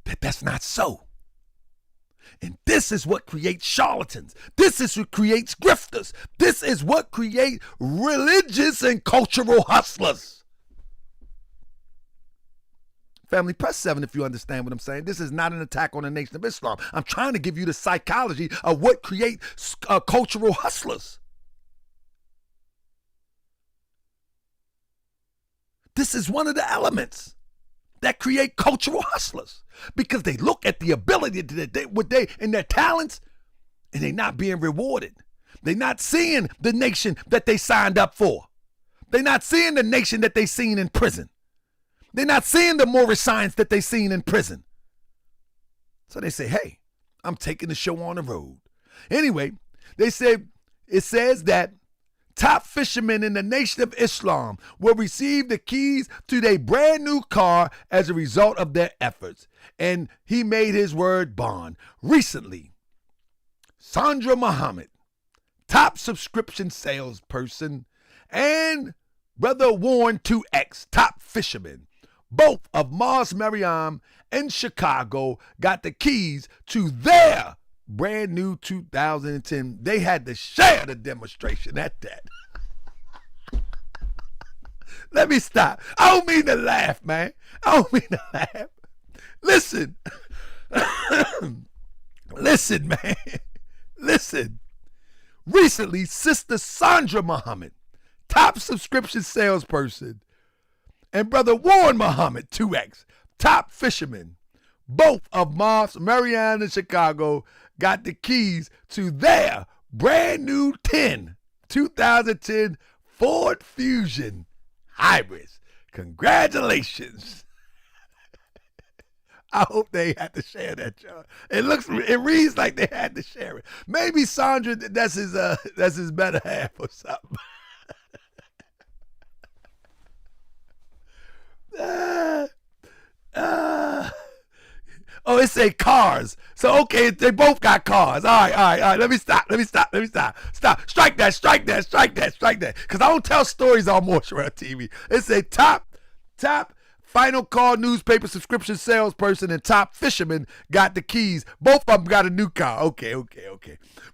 that that's not so. And this is what creates charlatans. This is what creates grifters. This is what creates religious and cultural hustlers. Family, press 7 if you understand what I'm saying. This is not an attack on the Nation of Islam. I'm trying to give you the psychology of what creates cultural hustlers. This is one of the elements that create cultural hustlers, because they look at the ability that and their talents, and they're not being rewarded. They're not seeing the nation that they signed up for. They're not seeing the nation that they seen in prison. They're not seeing the Moorish science that they seen in prison. So they say, hey, I'm taking the show on the road. Anyway, it says that top fishermen in the Nation of Islam will receive the keys to their brand new car as a result of their efforts. And he made his word bond. Recently, Sandra Muhammad, top subscription salesperson, and Brother Warren 2X, top fisherman, both of Mars Mariam and Chicago, got the keys to their brand new 2010. They had to share the demonstration at that. Let me stop. I don't mean to laugh, man. I don't mean to laugh. Listen. Listen, man. Listen. Recently, Sister Sandra Muhammad, top subscription salesperson, and Brother Warren Muhammad, 2X, top fisherman, both of Mars Marianne and Chicago, got the keys to their brand new 2010 Ford Fusion hybrids. Congratulations. I hope they had to share that, y'all. It reads like they had to share it. Maybe Sandra, that's his better half or something. Oh, it say cars. So, okay, they both got cars. All right. Let me stop. Stop. Strike that. Because I don't tell stories on Mortuary TV. It say top Final Call newspaper subscription salesperson and top fisherman got the keys. Both of them got a new car. Okay.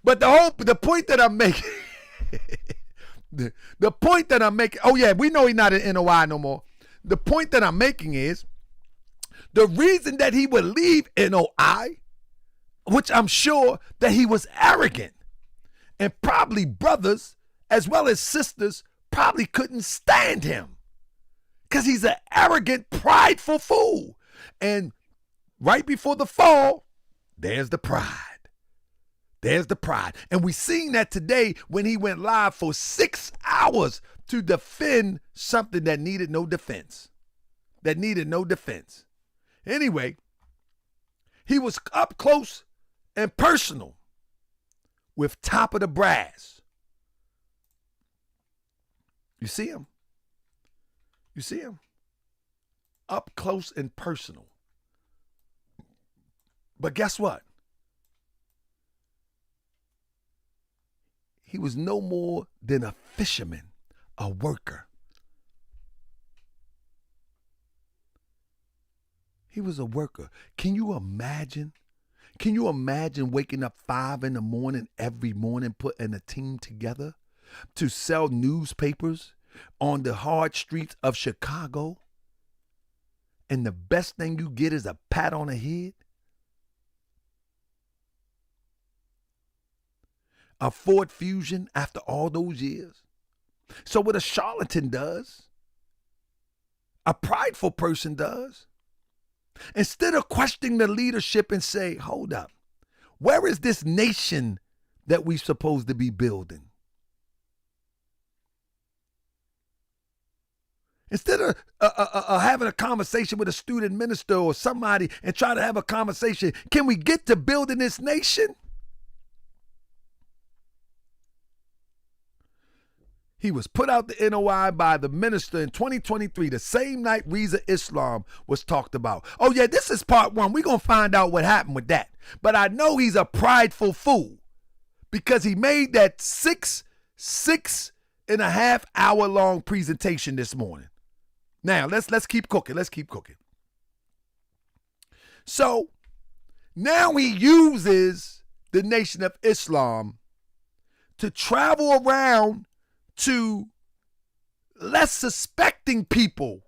But the point that I'm making, oh yeah, we know he's not an NOI no more. The point that I'm making is, the reason that he would leave NOI, which I'm sure that he was arrogant, and probably brothers as well as sisters probably couldn't stand him because he's an arrogant, prideful fool. And right before the fall, there's the pride. And we seen that today when he went live for 6 hours to defend something that needed no defense. Anyway, he was up close and personal with Top of the Brass. You see him? Up close and personal. But guess what? He was no more than a fisherman, a worker. He was a worker. Can you imagine waking up 5 a.m. every morning, putting a team together to sell newspapers on the hard streets of Chicago? And the best thing you get is a pat on the head? A Ford Fusion after all those years? So what a charlatan does, a prideful person does, instead of questioning the leadership and say, hold up, where is this nation that we're supposed to be building? Instead of having a conversation with a student minister or somebody and try to have a conversation, can we get to building this nation? He was put out the NOI by the minister in 2023, the same night Reza Islam was talked about. Oh yeah, this is part 1. We're going to find out what happened with that. But I know he's a prideful fool because he made that six and a half hour long presentation this morning. Now, let's keep cooking. So now he uses the Nation of Islam to travel around to less suspecting people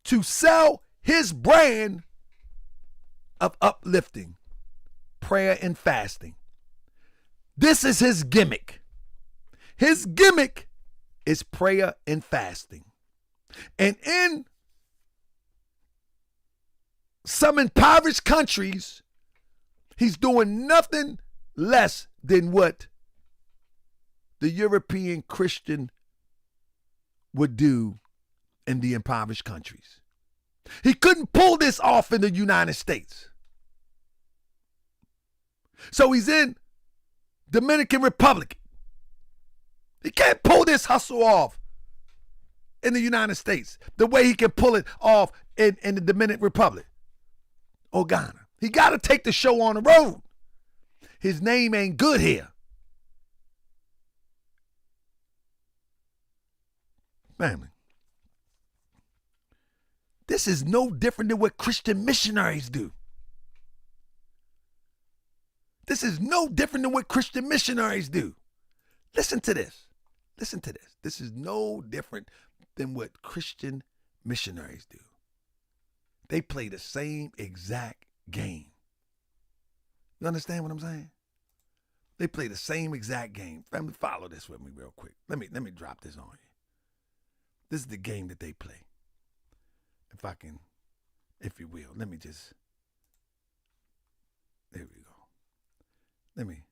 to sell his brand of uplifting, prayer, and fasting. This is his gimmick. His gimmick is prayer and fasting. And in some impoverished countries, he's doing nothing less than what the European Christian would do in the impoverished countries. He couldn't pull this off in the United States. So he's in Dominican Republic, He can't pull this hustle off in the United States the way he can pull it off in the Dominican Republic or Ghana. He got to take the show on the road. His name ain't good here. Family, this is no different than what Christian missionaries do. This is no different than what Christian missionaries do. Listen to this. Listen to this. This is no different than what Christian missionaries do. They play the same exact game. You understand what I'm saying? They play the same exact game. Family, follow this with me real quick. Let me drop this on you. This is the game that they play. If you will, let me just, there we go. Let me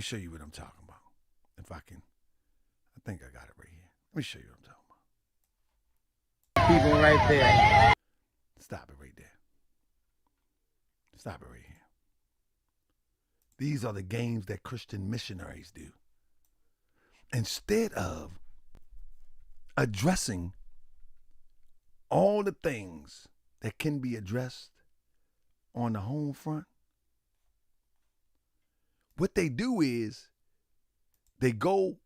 show you what I'm talking about. I think I got it right here. Let me show you what I'm talking about. People right there. Stop it right there. Stop it right here. These are the games that Christian missionaries do. Instead of addressing all the things that can be addressed on the home front, what they do is they go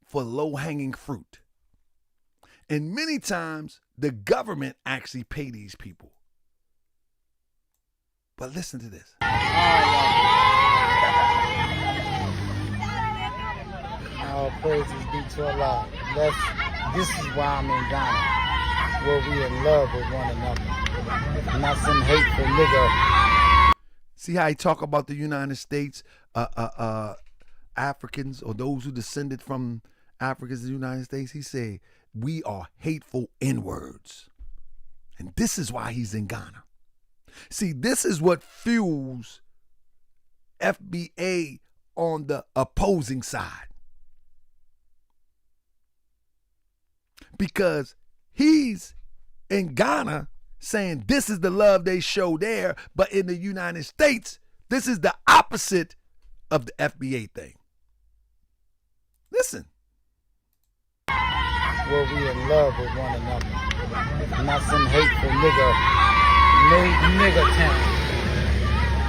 for low-hanging fruit. And many times the government actually pay these people. But listen to this. All praises be to Allah. This is why I'm in Ghana, where we in love with one another. Not some hateful nigga. See how he talk about the United States, Africans, or those who descended from Africans in the United States? He said, we are hateful N-words. And this is why he's in Ghana. See, this is what fuels FBA on the opposing side. Because he's in Ghana saying this is the love they show there, but in the United States, this is the opposite of the FBA thing. Listen. Where we in love with one another. Not some hateful nigga town.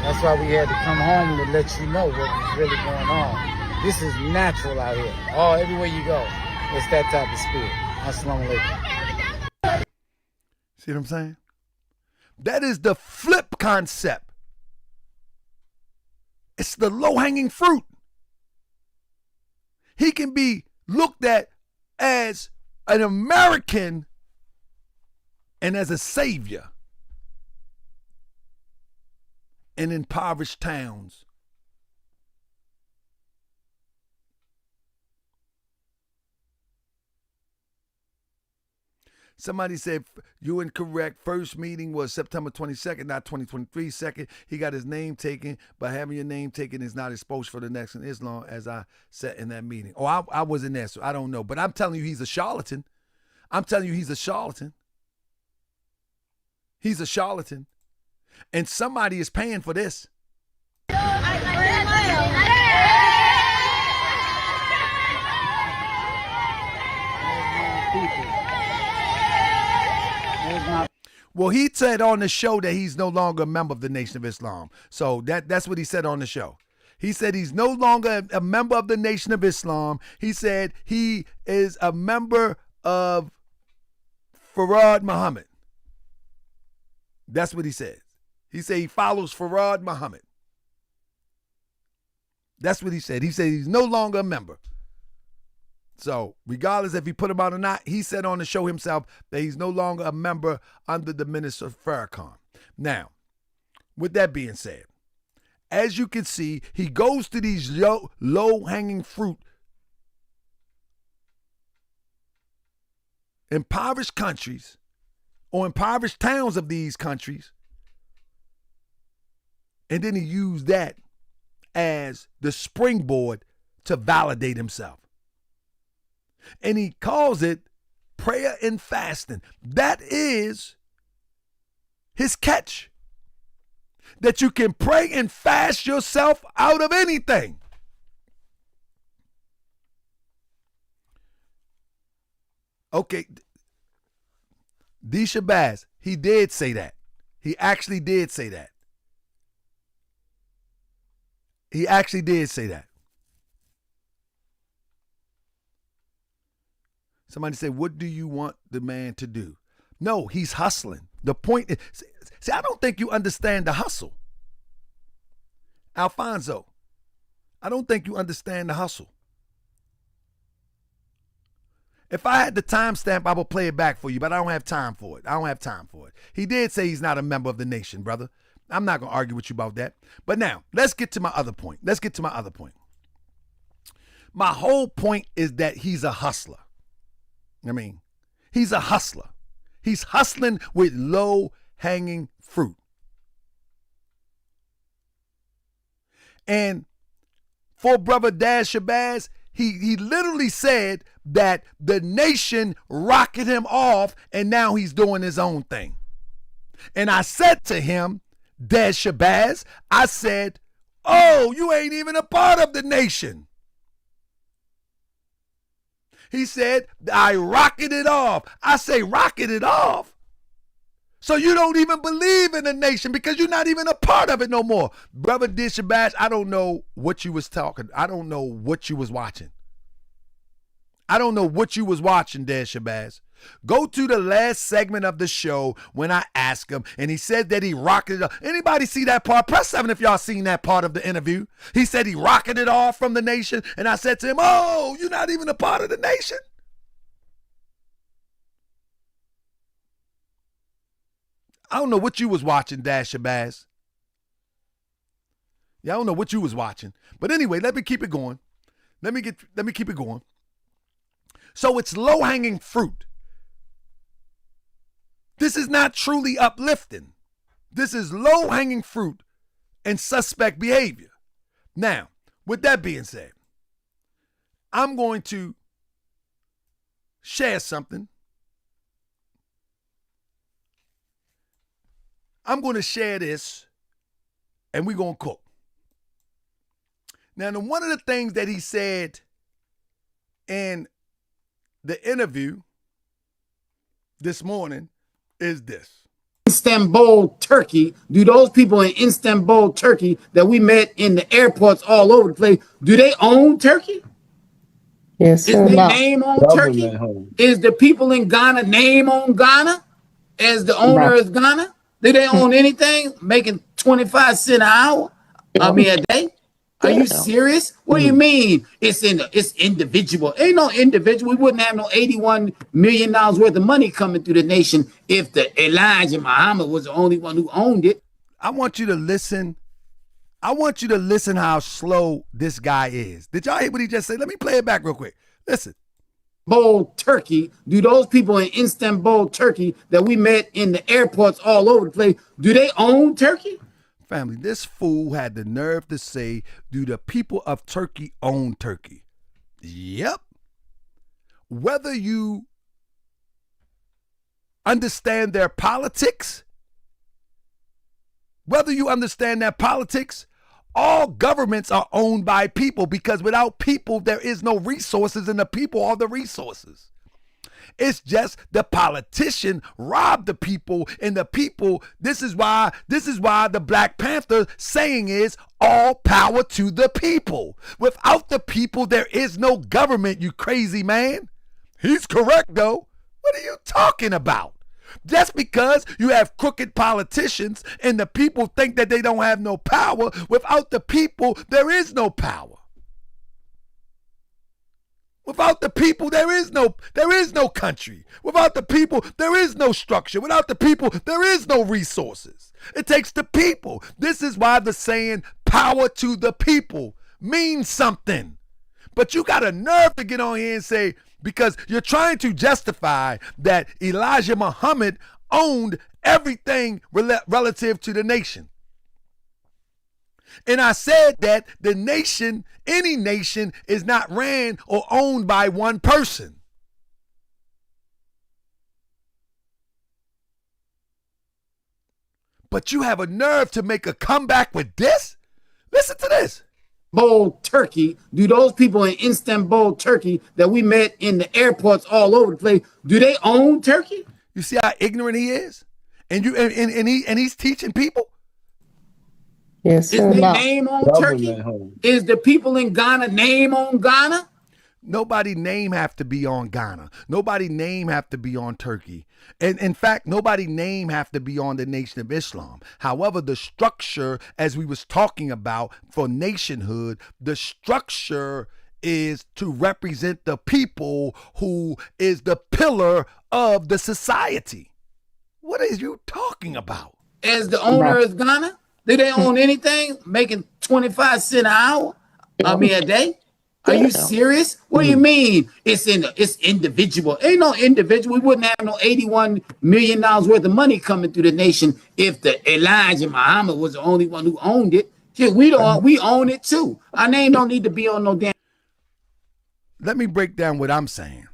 That's why we had to come home to let you know what was really going on. This is natural out here. Everywhere you go, it's that type of spirit. Assalamu alaikum. See what I'm saying? That is the flip concept. It's the low-hanging fruit. He can be looked at as an American and as a savior in impoverished towns. Somebody said, you incorrect. First meeting was September 22nd, not 2023. Second, he got his name taken, but having your name taken is not exposed for the next in Islam, as I said in that meeting. Oh, I wasn't there, so I don't know. But I'm telling you, he's a charlatan. I'm telling you, he's a charlatan. He's a charlatan. And somebody is paying for this. Well, he said on the show that he's no longer a member of the Nation of Islam. So that's what he said on the show. He said he's no longer a member of the Nation of Islam. He said he is a member of Farad Muhammad. That's what he says. He said he follows Farad Muhammad. That's what he said. He said he's no longer a member. So regardless if he put him out or not, he said on the show himself that he's no longer a member under the Minister of Farrakhan. Now, with that being said, as you can see, he goes to these low-hanging fruit, impoverished countries or impoverished towns of these countries, and then he used that as the springboard to validate himself. And he calls it prayer and fasting. That is his catch. That you can pray and fast yourself out of anything. Okay, D. Shabazz, he did say that. He actually did say that. He actually did say that. Somebody said, what do you want the man to do? No, he's hustling. The point is, see, I don't think you understand the hustle. Alfonso, I don't think you understand the hustle. If I had the timestamp, I would play it back for you, but I don't have time for it. He did say he's not a member of the nation, brother. I'm not going to argue with you about that. But now, let's get to my other point. My whole point is that he's a hustler. I mean, he's a hustler. He's hustling with low-hanging fruit. And for brother Daz Shabazz, he literally said that the nation rocketed him off and now he's doing his own thing. And I said to him, Daz Shabazz, I said, oh, you ain't even a part of the nation. He said, I rocketed off. I say, rocketed off? So you don't even believe in the nation because you're not even a part of it no more. Brother Dishabash, I don't know what you was talking. I don't know what you was watching. I don't know what you was watching, Dishabash. Go to the last segment of the show when I asked him, and he said that he rocketed off. Anybody see that part? Press 7 if y'all seen that part of the interview. He said he rocketed off from the nation, and I said to him, oh, you're not even a part of the nation? I don't know what you was watching, Dash Shabazz. Yeah, I don't know what you was watching. But anyway, let me keep it going. Let me keep it going. So it's low-hanging fruit. This is not truly uplifting. This is low-hanging fruit and suspect behavior. Now, with that being said, I'm going to share something. I'm going to share this, and we're going to cook. Now, one of the things that he said in the interview this morning is this. Istanbul, Turkey, do those people in Istanbul, Turkey that we met in the airports all over the place, do they own Turkey? Yes, Is sir. their No. name on Turkey? Is the people in Ghana name on Ghana as the owner is Ghana? Do they own anything making 25 cents an hour? I mean, a day? Are you serious? What do you mean? It's individual. Ain't no individual. We wouldn't have no $81 million worth of money coming through the nation if the Elijah Muhammad was the only one who owned it. I want you to listen. I want you to listen how slow this guy is. Did y'all hear what he just said? Let me play it back real quick. Listen. Istanbul, Turkey, do those people in Istanbul, Turkey that we met in the airports all over the place, do they own Turkey? Family, this fool had the nerve to say, do the people of Turkey own Turkey? Yep. Whether you understand their politics, all governments are owned by people because without people, there is no resources and the people are the resources. It's just the politician robbed the people and the people. This is why the Black Panther saying is all power to the people. Without the people, there is no government, you crazy man. He's correct though. What are you talking about? Just because you have crooked politicians and the people think that they don't have no power, without the people, there is no power. Without the people, there is no country. Without the people, there is no structure. Without the people, there is no resources. It takes the people. This is why the saying power to the people means something. But you got a nerve to get on here and say, because you're trying to justify that Elijah Muhammad owned everything relative to the nation. And I said that the nation, any nation, is not ran or owned by one person. But you have a nerve to make a comeback with this? Listen to this. Istanbul, Turkey, do those people in Istanbul, Turkey that we met in the airports all over the place, do they own Turkey? You see how ignorant he is? And he's teaching people? Yes, Is sir. their No. name on Government Turkey? home. Is the people in Ghana name on Ghana? Nobody name have to be on Ghana. Nobody name have to be on Turkey. And in fact, nobody name have to be on the Nation of Islam. However, the structure, as we was talking about for nationhood, the structure is to represent the people who is the pillar of the society. What are you talking about? As the owner is Ghana? Do they own anything making 25 cents an hour? I mean, a day? Are you serious? What do you mean? It's individual. Ain't no individual. We wouldn't have no $81 million worth of money coming through the nation if the Elijah Muhammad was the only one who owned it. Shit, we own it too. Our name don't need to be on no damn. Let me break down what I'm saying.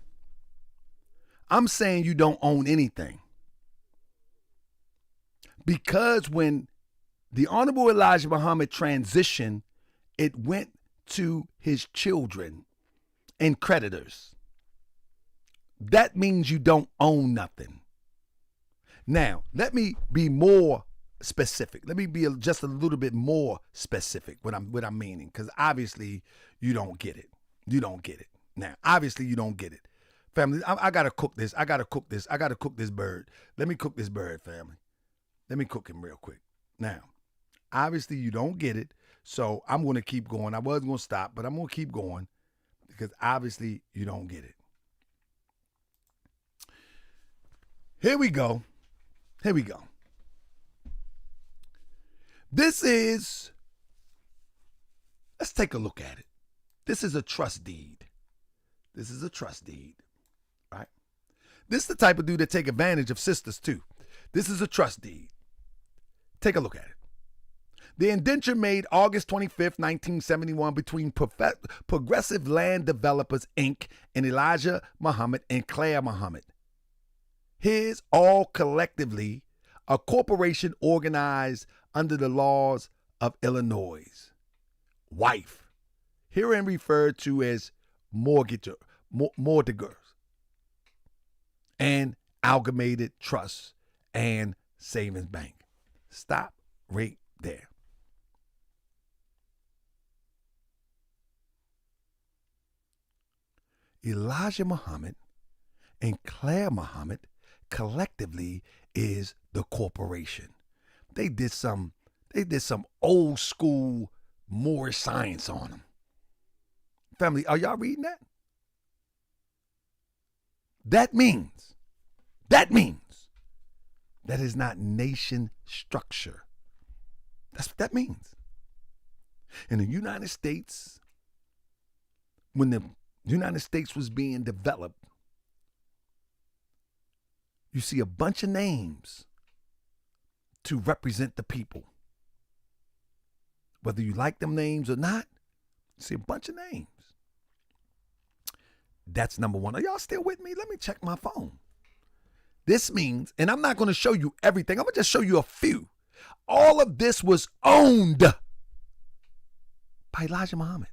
I'm saying you don't own anything. Because when the Honorable Elijah Muhammad transitioned, it went to his children and creditors. That means you don't own nothing. Now, let me be more specific. Let me be just a little bit more specific what I'm meaning, because obviously you don't get it. You don't get it. Now, obviously you don't get it. Family, I gotta cook this. I gotta cook this bird. Let me cook this bird, family. Let me cook him real quick. Now, obviously you don't get it. So I'm going to keep going. I wasn't going to stop, but I'm going to keep going because obviously you don't get it. Here we go. Let's take a look at it. This is a trust deed. Right? This is the type of dude that take advantage of sisters too. This is a trust deed. Take a look at it. The indenture made August 25th, 1971 between Progressive Land Developers, Inc. and Elijah Muhammad and Claire Muhammad. His all collectively a corporation organized under the laws of Illinois. Wife, herein referred to as mortgagors, and amalgamated trust and savings bank. Stop right there. Elijah Muhammad and Claire Muhammad collectively is the corporation. They did some old school Moorish science on them. Family, are y'all reading that? That means that is not nation structure. That's what that means. In the United States, when the United States was being developed, you see a bunch of names to represent the people. Whether you like them names or not, you see a bunch of names. That's number one. Are y'all still with me? Let me check my phone. This means, and I'm not going to show you everything. I'm going to just show you a few. All of this was owned by Elijah Muhammad.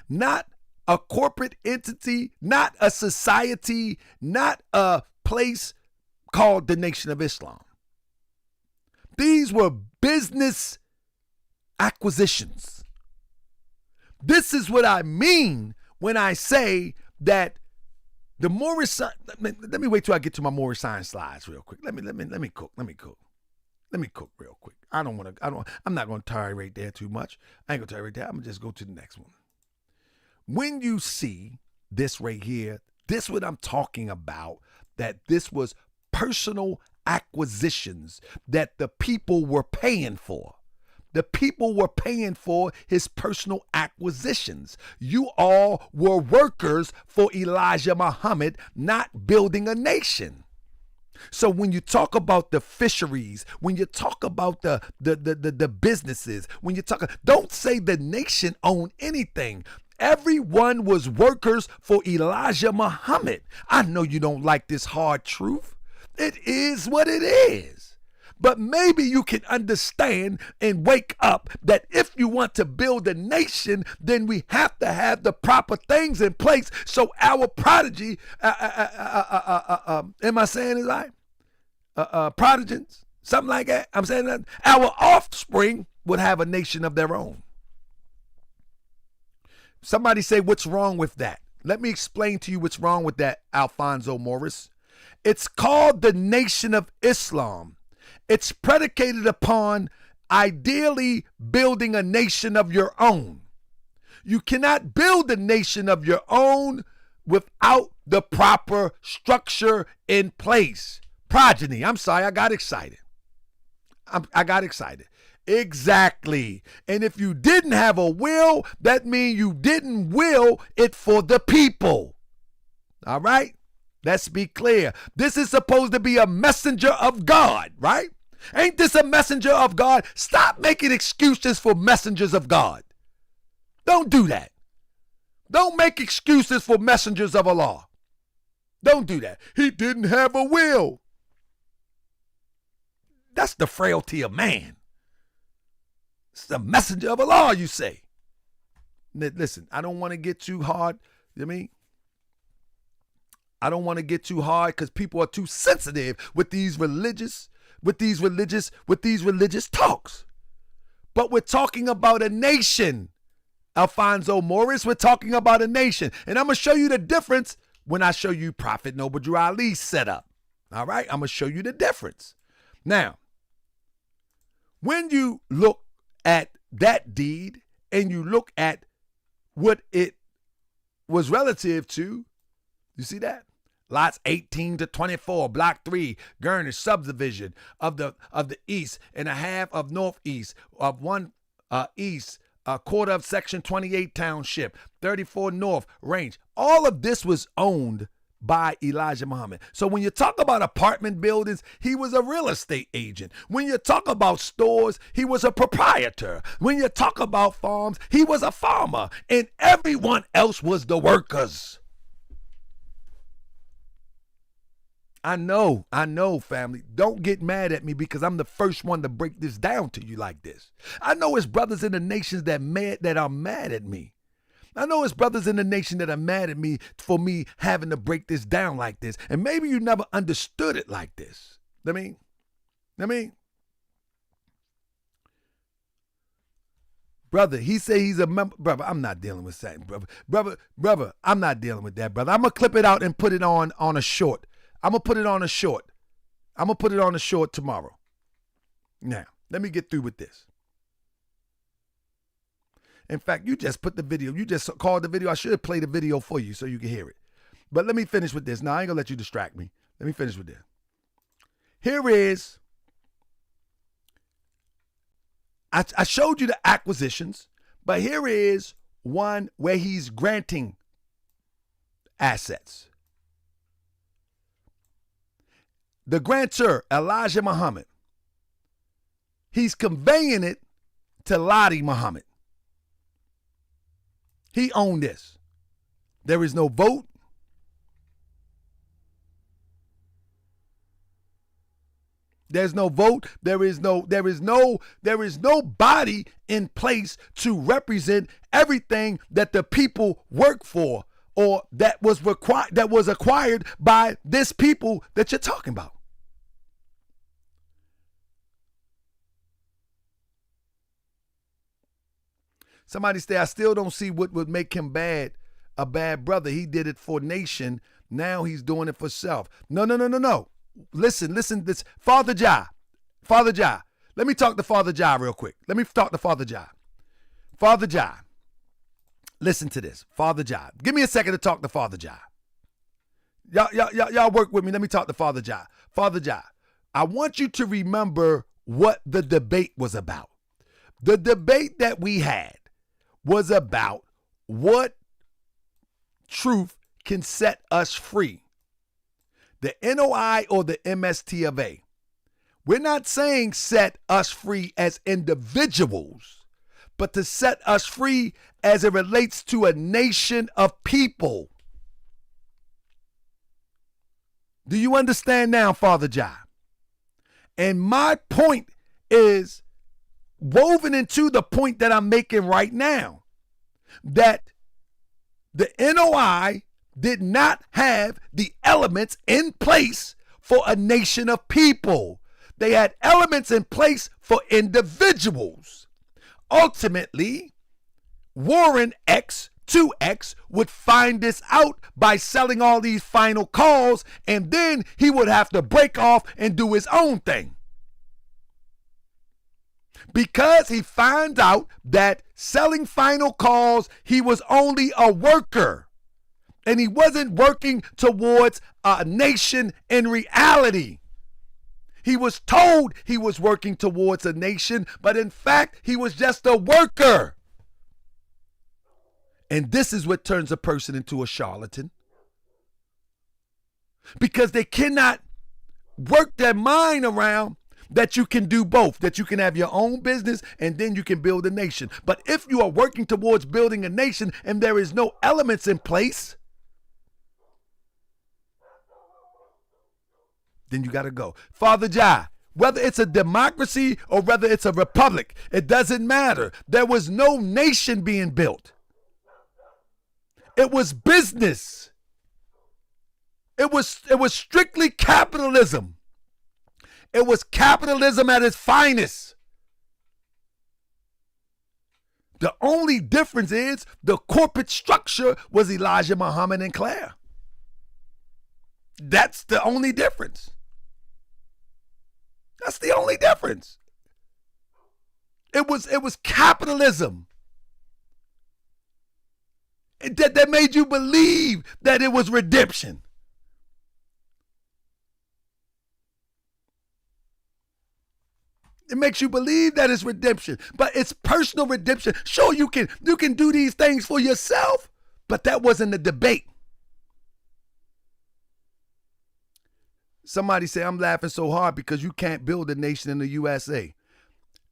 Not a corporate entity, not a society, not a place called the Nation of Islam. These were business acquisitions. This is what I mean when I say that the Moorish. Let me wait till I get to my Moorish science slides real quick. Let me cook. Let me cook real quick. I'm not gonna tolerate there too much. I ain't gonna tolerate that. I'm gonna just go to the next one. When you see this right here, this what I'm talking about, that this was personal acquisitions that the people were paying for. The people were paying for his personal acquisitions. You all were workers for Elijah Muhammad, not building a nation. So when you talk about the fisheries, when you talk about the businesses, when you talk, don't say the nation owned anything. Everyone was workers for Elijah Muhammad. I know you don't like this hard truth. It is what it is. But maybe you can understand and wake up that if you want to build a nation, then we have to have the proper things in place so our prodigy, am I saying it right? Prodigens, something like that. I'm saying that our offspring would have a nation of their own. Somebody say, what's wrong with that? Let me explain to you what's wrong with that, Alfonso Morris. It's called the Nation of Islam. It's predicated upon ideally building a nation of your own. You cannot build a nation of your own without the proper structure in place. Progeny. I'm sorry, I got excited. I got excited. Exactly. And if you didn't have a will, that means you didn't will it for the people. All right? Let's be clear. This is supposed to be a messenger of God, right? Ain't this a messenger of God? Stop making excuses for messengers of God. Don't do that. Don't make excuses for messengers of Allah. Don't do that. He didn't have a will. That's the frailty of man. It's the messenger of Allah, you say. Listen, I don't want to get too hard. You know what I mean? I don't want to get too hard because people are too sensitive with these religious talks. But we're talking about a nation, Alfonso Morris. We're talking about a nation. And I'm going to show you the difference when I show you Prophet Noble Drew Ali's setup. All right? I'm going to show you the difference. Now, when you look at that deed and you look at what it was relative to, you see that? Lots 18 to 24, Block 3, Gurney subdivision of the east and a half of northeast of one east, a quarter of Section 28 Township, 34 North Range. All of this was owned by Elijah Muhammad. So when you talk about apartment buildings, he was a real estate agent. When you talk about stores, he was a proprietor. When you talk about farms, he was a farmer. And everyone else was the workers. I know, family. Don't get mad at me because I'm the first one to break this down to you like this. I know it's brothers in the nations that are mad at me. I know it's brothers in the nation that are mad at me for me having to break this down like this. And maybe you never understood it like this. I mean, brother, he say he's a member. Brother, I'm not dealing with that, brother, I'm not dealing with that, brother. I'm going to clip it out and put it on a short. I'm going to put it on a short. I'm going to put it on a short tomorrow. Now, let me get through with this. In fact, you just put the video. You just called the video. I should have played the video for you so you can hear it. But let me finish with this. Now, I ain't going to let you distract me. Let me finish with this. Here is, I showed you the acquisitions, but here is one where he's granting assets. The grantor, Elijah Muhammad, he's conveying it to Ladi Muhammad. He owned this. There is no vote. There's no vote. There is no body in place to represent everything that the people work for or that was acquired by this people that you're talking about. Somebody say, I still don't see what would make him a bad brother. He did it for nation. Now he's doing it for self. No. Listen, this Father Jah. Let me talk to Father Jah real quick. Father Jah. Listen to this. Father Jah. Give me a second to talk to Father Jah. Y'all work with me. Let me talk to Father Jah. Father Jah, I want you to remember what the debate was about. The debate that we had was about what truth can set us free. The NOI or the MST of A. We're not saying set us free as individuals, but to set us free as it relates to a nation of people. Do you understand now, Father Jah? And my point is woven into the point that I'm making right now, that the NOI did not have the elements in place for a nation of people. They had elements in place for individuals. Ultimately, Warren X 2X would find this out by selling all these final calls, and then he would have to break off and do his own thing. Because he finds out that selling final calls, he was only a worker. And he wasn't working towards a nation in reality. He was told he was working towards a nation, but in fact, he was just a worker. And this is what turns a person into a charlatan. Because they cannot work their mind around that you can do both, that you can have your own business and then you can build a nation. But if you are working towards building a nation and there is no elements in place, then you got to go. Father Jai, whether it's a democracy or whether it's a republic, it doesn't matter. There was no nation being built. It was business. It was strictly capitalism. It was capitalism at its finest. The only difference is the corporate structure was Elijah Muhammad and Claire. That's the only difference. That's the only difference. It was capitalism that made you believe that it was redemption. It makes you believe that it's redemption, but it's personal redemption. Sure, you can do these things for yourself, but that wasn't the debate. Somebody say, I'm laughing so hard because you can't build a nation in the USA.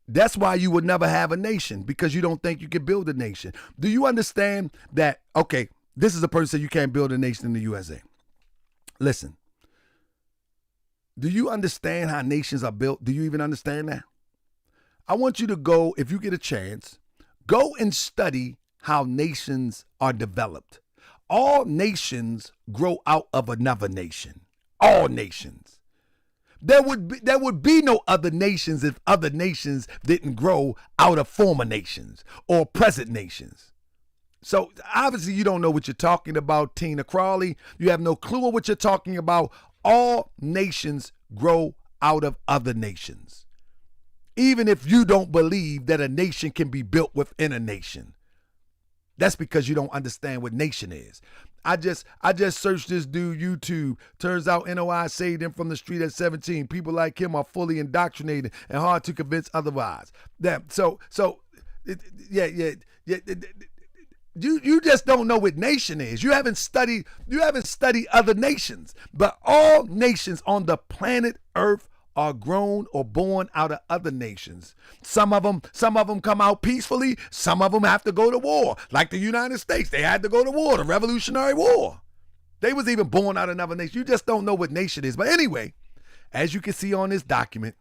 That's why you would never have a nation, because you don't think you can build a nation. Do you understand that, okay, this is a person saying you can't build a nation in the USA. Listen, do you understand how nations are built? Do you even understand that? I want you to go, if you get a chance, go and study how nations are developed. All nations grow out of another nation. All nations. There would be no other nations if other nations didn't grow out of former nations or present nations. So obviously you don't know what you're talking about, Tina Crawley. You have no clue of what you're talking about. All nations grow out of other nations. Even if you don't believe that a nation can be built within a nation. That's because you don't understand what nation is. I just searched this dude YouTube. Turns out NOI saved him from the street at 17. People like him are fully indoctrinated and hard to convince otherwise. You just don't know what nation is. You haven't studied other nations. But all nations on the planet Earth are grown or born out of other nations. Some of them come out peacefully. Some of them have to go to war. Like the United States, they had to go to war, the Revolutionary War. They was even born out of another nation. You just don't know what nation is. But anyway, as you can see on this document,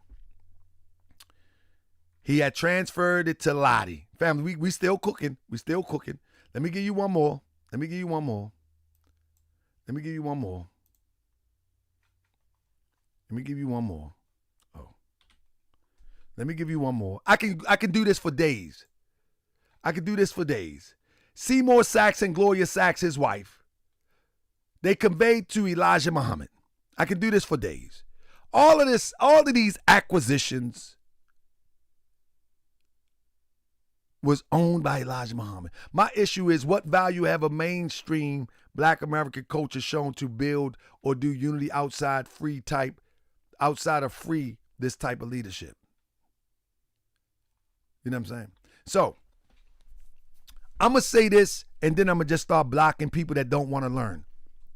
he had transferred it to Lottie. Family, we still cooking. We still cooking. Let me give you one more. Let me give you one more. Let me give you one more. Let me give you one more. Let me give you one more. I can do this for days. I can do this for days. Seymour Sachs and Gloria Sachs, his wife, they conveyed to Elijah Muhammad. I can do this for days. All of these acquisitions was owned by Elijah Muhammad. My issue is, what value have a mainstream Black American culture shown to build or do unity outside of free this type of leadership? You know what I'm saying? So, I'm going to say this, and then I'm going to just start blocking people that don't want to learn.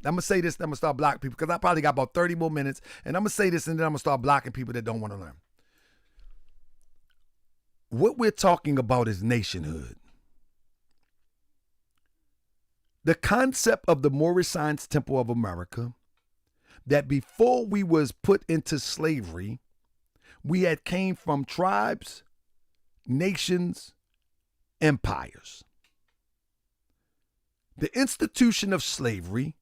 I'm going to say this, and I'm going to start blocking people, because I probably got about 30 more minutes, and I'm going to say this, and then I'm going to start blocking people that don't want to learn. What we're talking about is nationhood. The concept of the Moorish Science Temple of America, that before we was put into slavery, we had came from tribes, nations, empires. The institution of slavery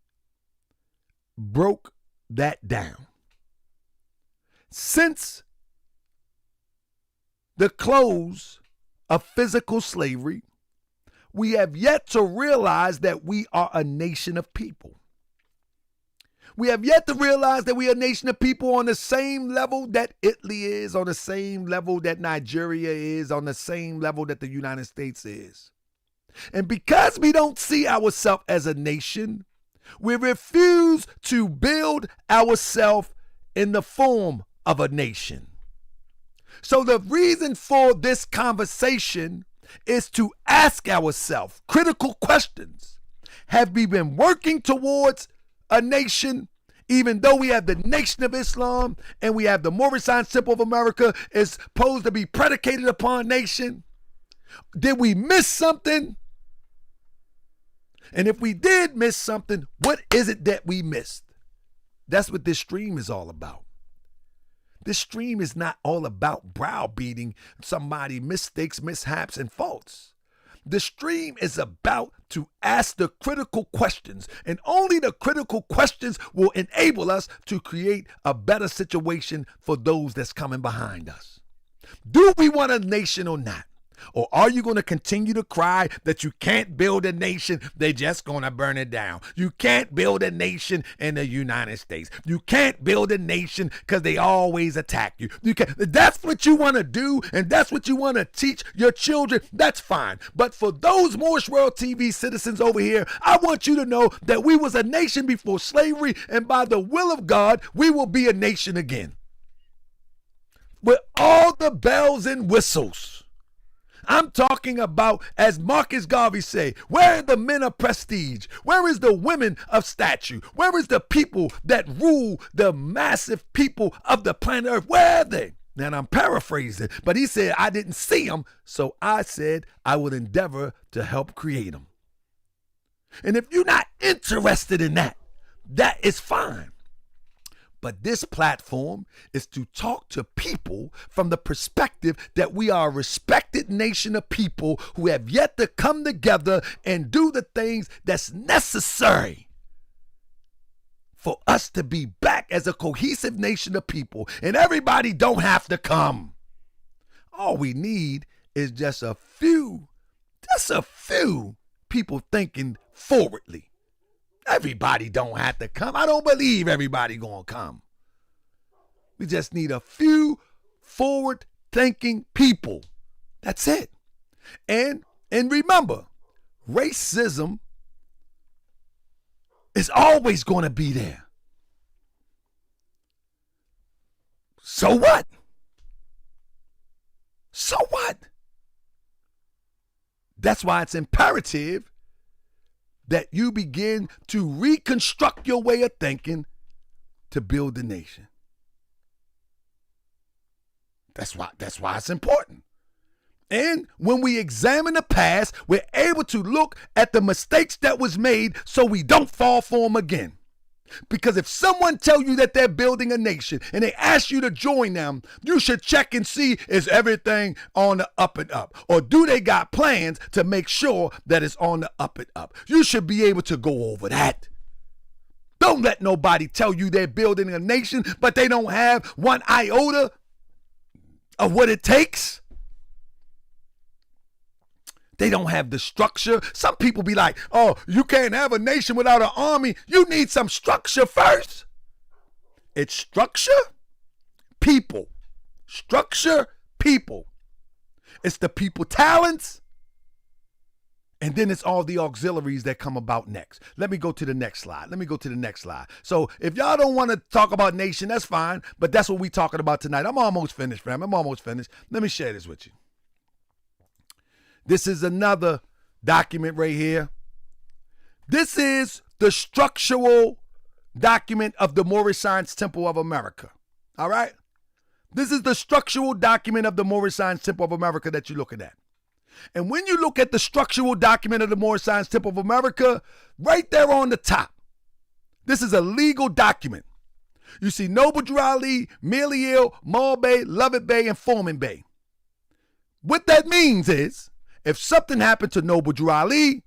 broke that down. Since the close of physical slavery, we have yet to realize that we are a nation of people. We have yet to realize that we are a nation of people on the same level that Italy is, on the same level that Nigeria is, on the same level that the United States is. And because we don't see ourselves as a nation, we refuse to build ourselves in the form of a nation. So the reason for this conversation is to ask ourselves critical questions. Have we been working towards a nation, even though we have the Nation of Islam and we have the Moorish Temple of America is supposed to be predicated upon nation? Did we miss something? And if we did miss something, what is it that we missed? That's what this stream is all about. This stream is not all about browbeating somebody mistakes, mishaps, and faults. The stream is about to ask the critical questions, and only the critical questions will enable us to create a better situation for those that's coming behind us. Do we want a nation or not? Or are you going to continue to cry that you can't build a nation? They're just going to burn it down. You can't build a nation in the United States. You can't build a nation because they always attack you. That's what you want to do, and that's what you want to teach your children. That's fine. But for those Moorish World TV citizens over here, I want you to know that we was a nation before slavery, and by the will of God, we will be a nation again. With all the bells and whistles. I'm talking about, as Marcus Garvey say, where are the men of prestige? Where is the women of stature? Where is the people that rule the massive people of the planet Earth? Where are they? And I'm paraphrasing, but he said, I didn't see them, so I said I would endeavor to help create them. And if you're not interested in that, that is fine. But this platform is to talk to people from the perspective that we are a respected nation of people who have yet to come together and do the things that's necessary for us to be back as a cohesive nation of people. And everybody don't have to come. All we need is just a few people thinking forwardly. Everybody don't have to come. I don't believe everybody gonna come. We just need a few forward-thinking people. That's it. And remember, racism is always going to be there. So what? So what? That's why it's imperative that you begin to reconstruct your way of thinking to build the nation. That's why it's important. And when we examine the past, we're able to look at the mistakes that was made so we don't fall for them again. Because if someone tell you that they're building a nation and they ask you to join them, you should check and see, is everything on the up and up? Or do they got plans to make sure that it's on the up and up? You should be able to go over that. Don't let nobody tell you they're building a nation, but they don't have one iota of what it takes. They don't have the structure. Some people be like, oh, you can't have a nation without an army. You need some structure first. It's structure, people. Structure, people. It's the people talents. And then it's all the auxiliaries that come about next. Let me go to the next slide. So if y'all don't want to talk about nation, that's fine. But that's what we talking about tonight. I'm almost finished, fam. I'm almost finished. Let me share this with you. This is another document right here. This is the structural document of the Moorish Temple of America. All right? This is the structural document of the Moorish Temple of America that you're looking at. And when you look at the structural document of the Moorish Temple of America, right there on the top, this is a legal document. You see Noble Drew Ali, Merely Ill, Maul Bay, Lovett Bay, and Foreman Bay. What that means is, if something happened to Noble Drew Ali,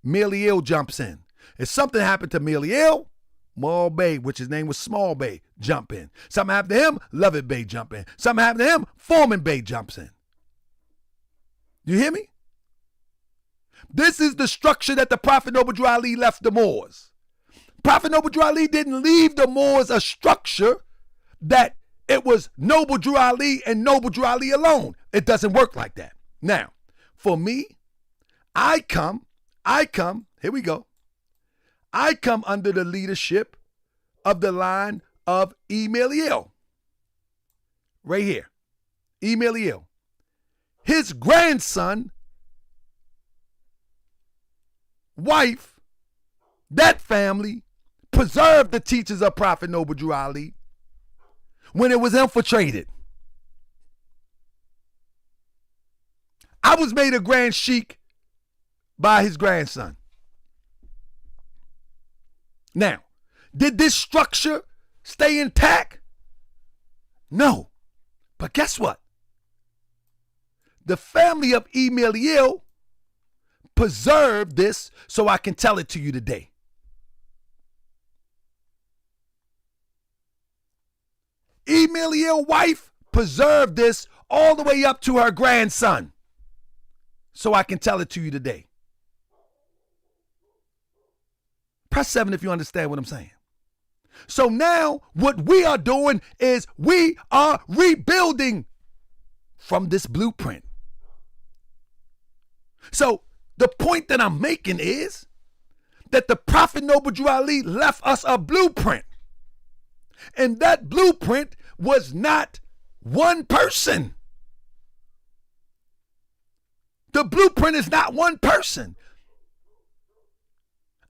Merely Ill jumps in. If something happened to Merely Ill, Maul Bay, which his name was Small Bay, jump in. Something happened to him, Lovett Bay jump in. Something happened to him, Foreman Bay jumps in. You hear me? This is the structure that the Prophet Noble Drew Ali left the Moors. Prophet Noble Drew Ali didn't leave the Moors a structure that it was Noble Drew Ali and Noble Drew Ali alone. It doesn't work like that. Now, for me, I come, here we go. I come under the leadership of the line of Emilio. Right here. Emilio. His grandson, wife, that family preserved the teachings of Prophet Noble Drew Ali when it was infiltrated. I was made a Grand Sheikh by his grandson. Now, did this structure stay intact? No. But guess what? The family of Emilio preserved this so I can tell it to you today. Emilio's wife preserved this all the way up to her grandson so I can tell it to you today. Press 7 if you understand what I'm saying. So now what we are doing is we are rebuilding from this blueprint. So the point that I'm making is that the Prophet Noble Drew Ali left us a blueprint. And that blueprint was not one person. The blueprint is not one person.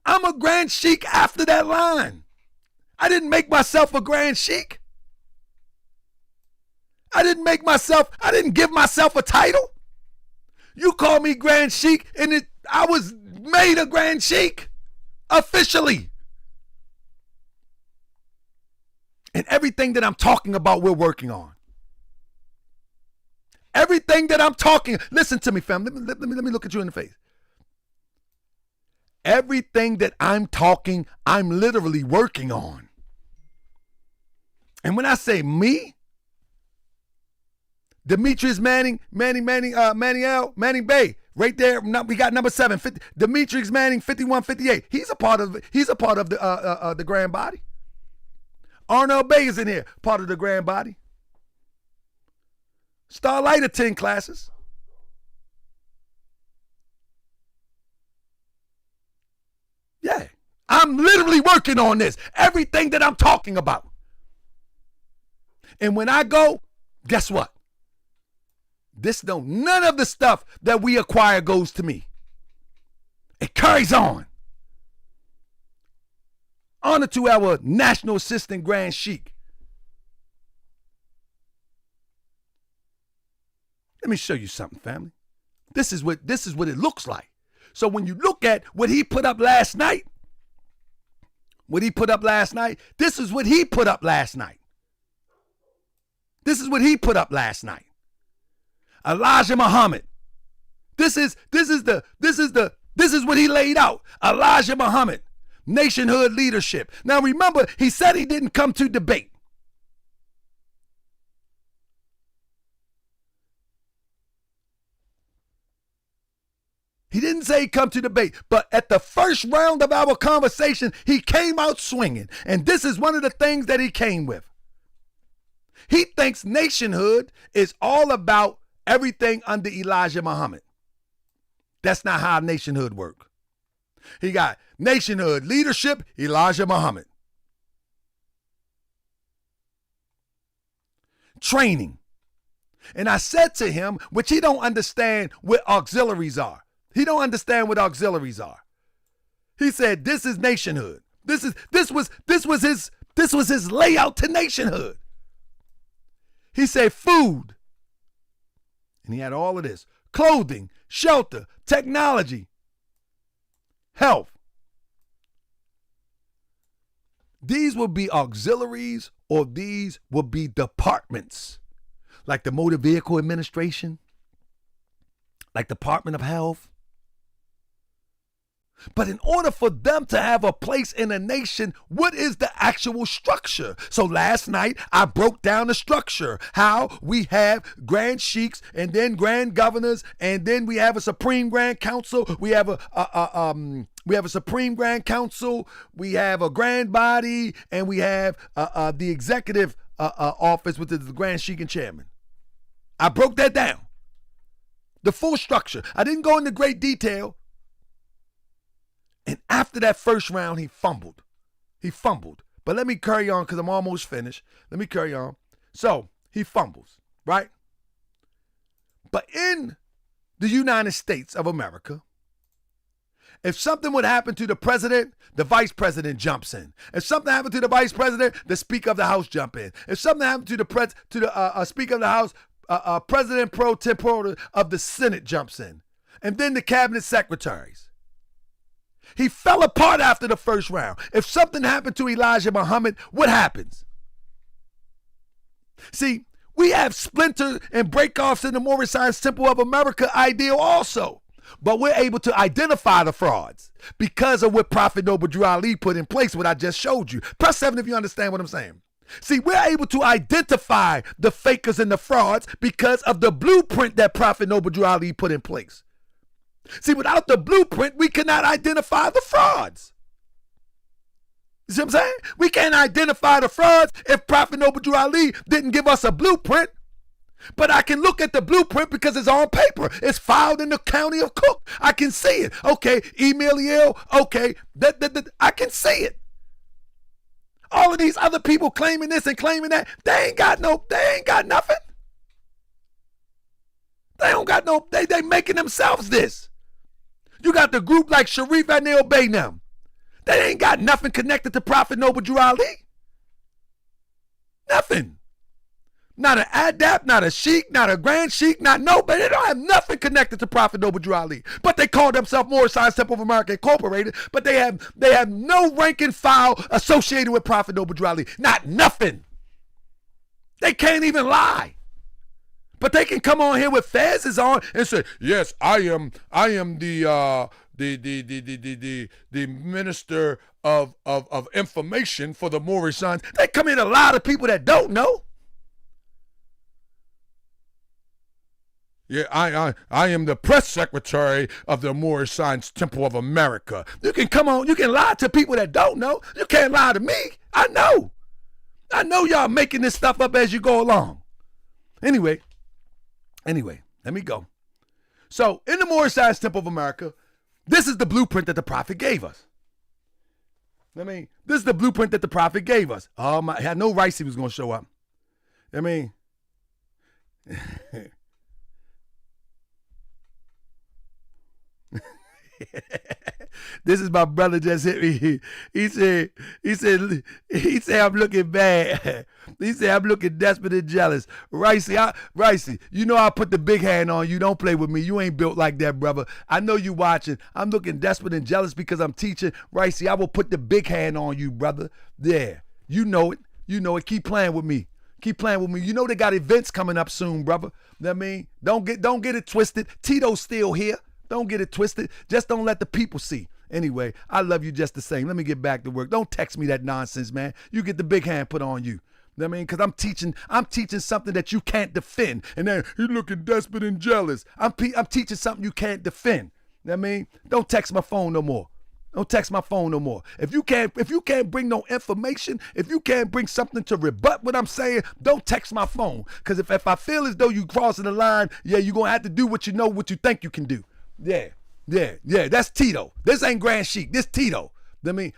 I'm a Grand Sheikh after that line. I didn't make myself a Grand Sheikh. I didn't give myself a title. You call me Grand Sheikh and I was made a Grand Sheikh officially. And everything that I'm talking about, we're working on. Everything that I'm talking, listen to me, fam. Let me look at you in the face. Everything that I'm talking, I'm literally working on. And when I say me, Demetrius Manning Bay, right there. We got number 7, Demetrius Manning 5158. He's a part of the grand body. Arnold Bay is in here, part of the grand body. Starlight attend classes. Yeah, I'm literally working on this. Everything that I'm talking about. And when I go, guess what? None of the stuff that we acquire goes to me. It carries on. Honor to our National Assistant Grand Sheikh. Let me show you something, family. This is what it looks like. So when you look at what he put up last night, this is what he put up last night. This is what he put up last night. Elijah Muhammad. This is what he laid out. Elijah Muhammad. Nationhood leadership. Now remember, he said he didn't come to debate. He didn't say he'd come to debate, but at the first round of our conversation, he came out swinging. And this is one of the things that he came with. He thinks nationhood is all about everything under Elijah Muhammad. That's not how nationhood works. He got nationhood leadership, Elijah Muhammad. Training. And I said to him, which he don't understand what auxiliaries are. He don't understand what auxiliaries are. He said, this is nationhood. This was his layout to nationhood. He said food. And he had all of this. Clothing, shelter, technology, health. These would be auxiliaries or these would be departments, like the Motor Vehicle Administration, like Department of Health. But in order for them to have a place in a nation, what is the actual structure? So last night, I broke down the structure, how we have grand sheiks and then grand governors, and then we have a supreme grand council. We have a supreme grand council. We have a grand body, and we have the executive office, which is the grand sheik and chairman. I broke that down. The full structure. I didn't go into great detail. And after that first round, he fumbled. But let me carry on because I'm almost finished. Let me carry on. So he fumbles, right? But in the United States of America, if something would happen to the president, the vice president jumps in. If something happened to the vice president, the Speaker of the House jump in. If something happened to the Speaker of the House, President pro tempore of the Senate jumps in. And then the cabinet secretaries. He fell apart after the first round. If something happened to Elijah Muhammad, what happens? See, we have splinters and breakoffs in the Moorish Science Temple of America ideal also. But we're able to identify the frauds because of what Prophet Noble Drew Ali put in place, what I just showed you. Press 7 if you understand what I'm saying. See, we're able to identify the fakers and the frauds because of the blueprint that Prophet Noble Drew Ali put in place. See, without the blueprint, we cannot identify the frauds. You see what I'm saying? We can't identify the frauds if Prophet Noble Drew Ali didn't give us a blueprint. But I can look at the blueprint because it's on paper. It's filed in the county of Cook. I can see it. Okay, Emilio, okay, I can see it. All of these other people claiming this and claiming that, they ain't got nothing. They don't got no, they making themselves this. You got the group like Sharif and Baynam. They ain't got nothing connected to Prophet Noble Drew Ali. Nothing. Not an adapt, not a sheik, not a grand sheik, not nobody. They don't have nothing connected to Prophet Noble Drew Ali. But they call themselves Moorish Science Temple of America Incorporated, but they have no rank and file associated with Prophet Noble Drew Ali. Not nothing. They can't even lie. But they can come on here with Fez's on and say, yes, I am the minister of information for the Moorish Science. They come in a lot of people that don't know. Yeah, I am the press secretary of the Moorish Science Temple of America. You can come on, you can lie to people that don't know. You can't lie to me. I know y'all making this stuff up as you go along. Anyway, let me go. So in the Moorish Science Temple of America, this is the blueprint that the prophet gave us. This is the blueprint that the prophet gave us. I had no rice he was going to show up. This is my brother just hit me. He said I'm looking bad. He said I'm looking desperate and jealous. Ricey, you know I put the big hand on you. Don't play with me. You ain't built like that, brother. I know you watching. I'm looking desperate and jealous because I'm teaching. Ricey, I will put the big hand on you, brother. There. You know it. Keep playing with me. You know they got events coming up soon, brother. Don't get it twisted. Tito's still here. Don't get it twisted. Just don't let the people see. Anyway, I love you just the same. Let me get back to work. Don't text me that nonsense, man. You get the big hand put on you. Because I'm teaching something that you can't defend. And then you're looking desperate and jealous. I'm teaching something you can't defend. Don't text my phone no more. If you can't bring no information, if you can't bring something to rebut what I'm saying, don't text my phone. Because if I feel as though you crossing the line, yeah, you're going to have to do what you think you can do. Yeah, that's Tito. This ain't Grand Sheik. This Tito.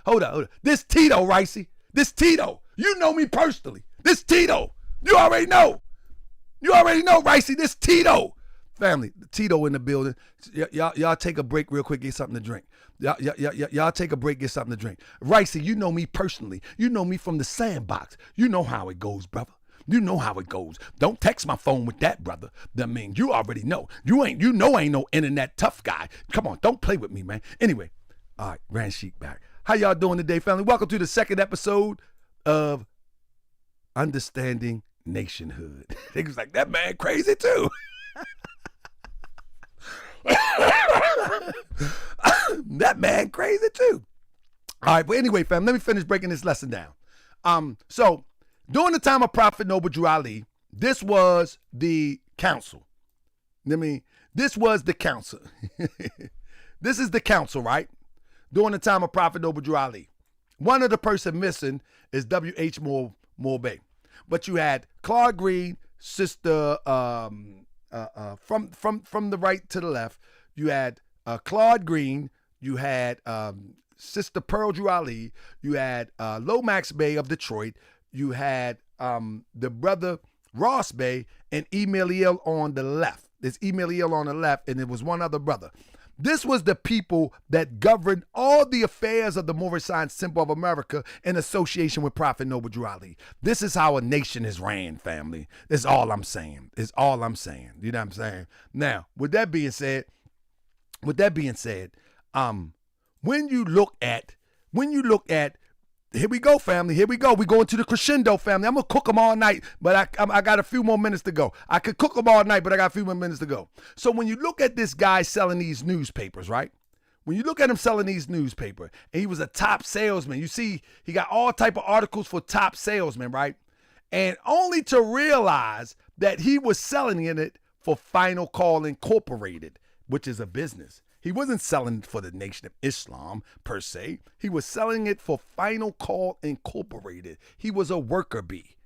Hold up. This Tito, Ricey. This Tito. You know me personally. This Tito. You already know, Ricey. This Tito. Family, Tito in the building. Y'all take a break real quick, get something to drink. Y'all take a break, get something to drink. Ricey, you know me personally. You know me from the sandbox. You know how it goes, brother. You know how it goes. Don't text my phone with that, brother. You already know. Ain't no internet tough guy. Come on, don't play with me, man. Anyway, all right, Grand Sheik back. How y'all doing today, family? Welcome to the second episode of Understanding Nationhood. They was like, that man crazy too. That man crazy too. All right, but anyway, fam, let me finish breaking this lesson down. So during the time of Prophet Noble Drew Ali, this was the council. This was the council. This is the council, right? During the time of Prophet Noble Drew Ali. One of the person missing is W.H. Morbey. But you had Claude Green, sister, from the right to the left, you had Claude Green, you had Sister Pearl Drew Ali, you had Lomax Bey of Detroit, you had the brother Ross Bey, and Emiliel on the left. There's Emiliel on the left, and there was one other brother. This was the people that governed all the affairs of the Moorish Science Temple of America in association with Prophet Noble Drew Ali. This is how a nation is ran, family. That's all I'm saying. It's all I'm saying. You know what I'm saying? Now, with that being said, when you look at, here we go, family. Here we go. We going to the crescendo, family. I'm going to cook them all night, but I got a few more minutes to go. I could cook them all night, but I got a few more minutes to go. So when you look at this guy selling these newspapers, right? When you look at him selling these newspapers, and he was a top salesman, you see he got all type of articles for top salesmen, right? And only to realize that he was selling it for Final Call Incorporated, which is a business. He wasn't selling for the Nation of Islam, per se. He was selling it for Final Call Incorporated. He was a worker bee.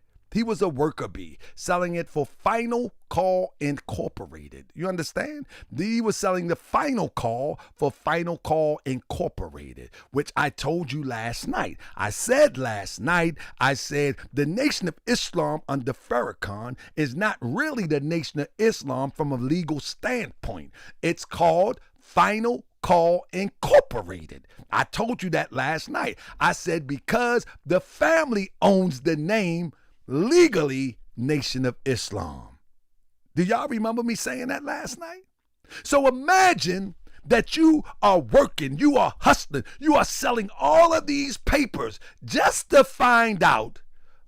Selling it for Final Call Incorporated. You understand? He was selling the Final Call for Final Call Incorporated, which I told you last night. I said the Nation of Islam under Farrakhan is not really the Nation of Islam from a legal standpoint. It's called Final Call Incorporated. I told you that last night. I said because the family owns the name legally Nation of Islam. Do y'all remember me saying that last night? So imagine that you are working, you are hustling, you are selling all of these papers just to find out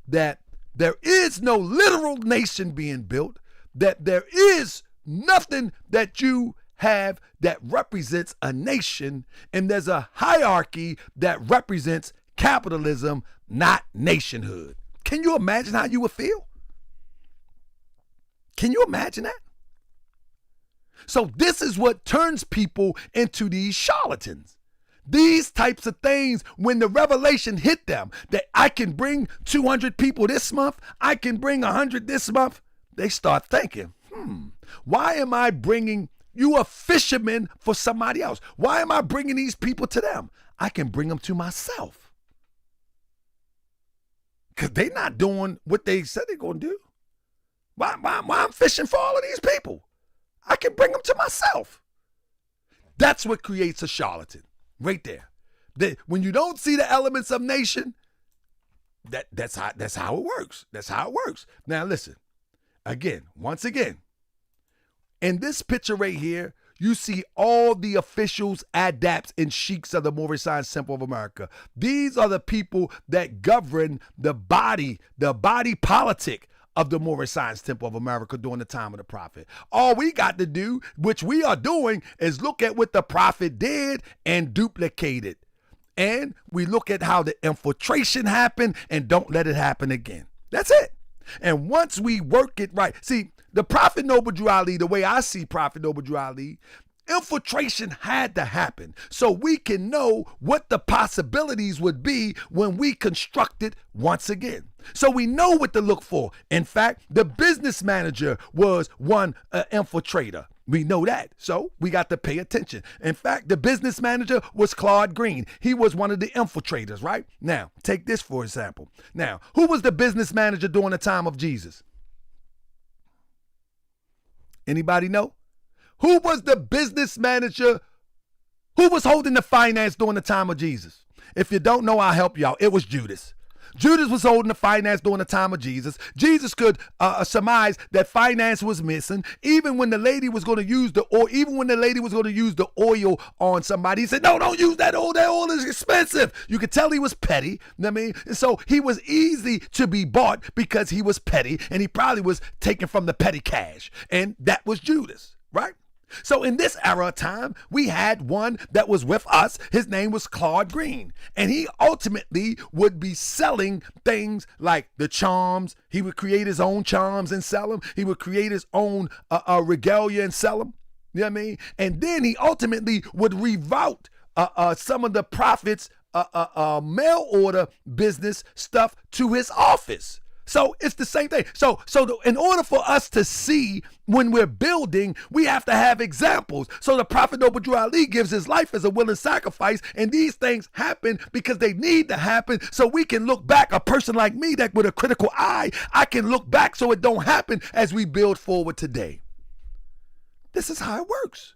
that there is no literal nation being built, that there is nothing that you have that represents a nation, and there's a hierarchy that represents capitalism, not nationhood. Can you imagine how you would feel? Can you imagine that? So this is what turns people into these charlatans. These types of things, when the revelation hit them, that I can bring 200 people this month, I can bring 100 this month, they start thinking, why am I bringing you a fisherman for somebody else? Why am I bringing these people to them? I can bring them to myself. Because they're not doing what they said they're going to do. Why I'm fishing for all of these people? I can bring them to myself. That's what creates a charlatan, right there. When you don't see the elements of nation, that's how it works. That's how it works. Now listen, once again, in this picture right here, you see all the officials, adapts, and sheiks of the Moorish Science Temple of America. These are the people that govern the body politic of the Moorish Science Temple of America during the time of the Prophet. All we got to do, which we are doing, is look at what the Prophet did and duplicate it. And we look at how the infiltration happened and don't let it happen again. That's it. And once we work it right, see, the Prophet Noble Drew Ali, the way I see Prophet Noble Drew Ali, infiltration had to happen so we can know what the possibilities would be when we construct it once again. So we know what to look for. In fact, the business manager was one infiltrator. We know that. So we got to pay attention. In fact, the business manager was Claude Green. He was one of the infiltrators, right? Now, take this for example. Now, who was the business manager during the time of Jesus? Anybody know? Who was the business manager? Who was holding the finance during the time of Jesus? If you don't know, I'll help you out. It was Judas. Judas was holding the finance during the time of Jesus. Jesus could surmise that finance was missing. Even when the lady was going to use the oil, on somebody, he said, no, don't use that oil. That oil is expensive. You could tell he was petty. You know what I mean? And so he was easy to be bought because he was petty, and he probably was taken from the petty cash. And that was Judas, right? So in this era of time, we had one that was with us. His name was Claude Green. And he ultimately would be selling things like the charms. He would create his own charms and sell them. He would create his own regalia and sell them. You know what I mean? And then he ultimately would reroute some of the profits, mail order business stuff to his office. So it's the same thing. So in order for us to see when we're building, we have to have examples. So the Prophet Noble Drew Ali gives his life as a willing sacrifice, and these things happen because they need to happen. So we can look back. A person like me that with a critical eye, I can look back so it don't happen as we build forward today. This is how it works.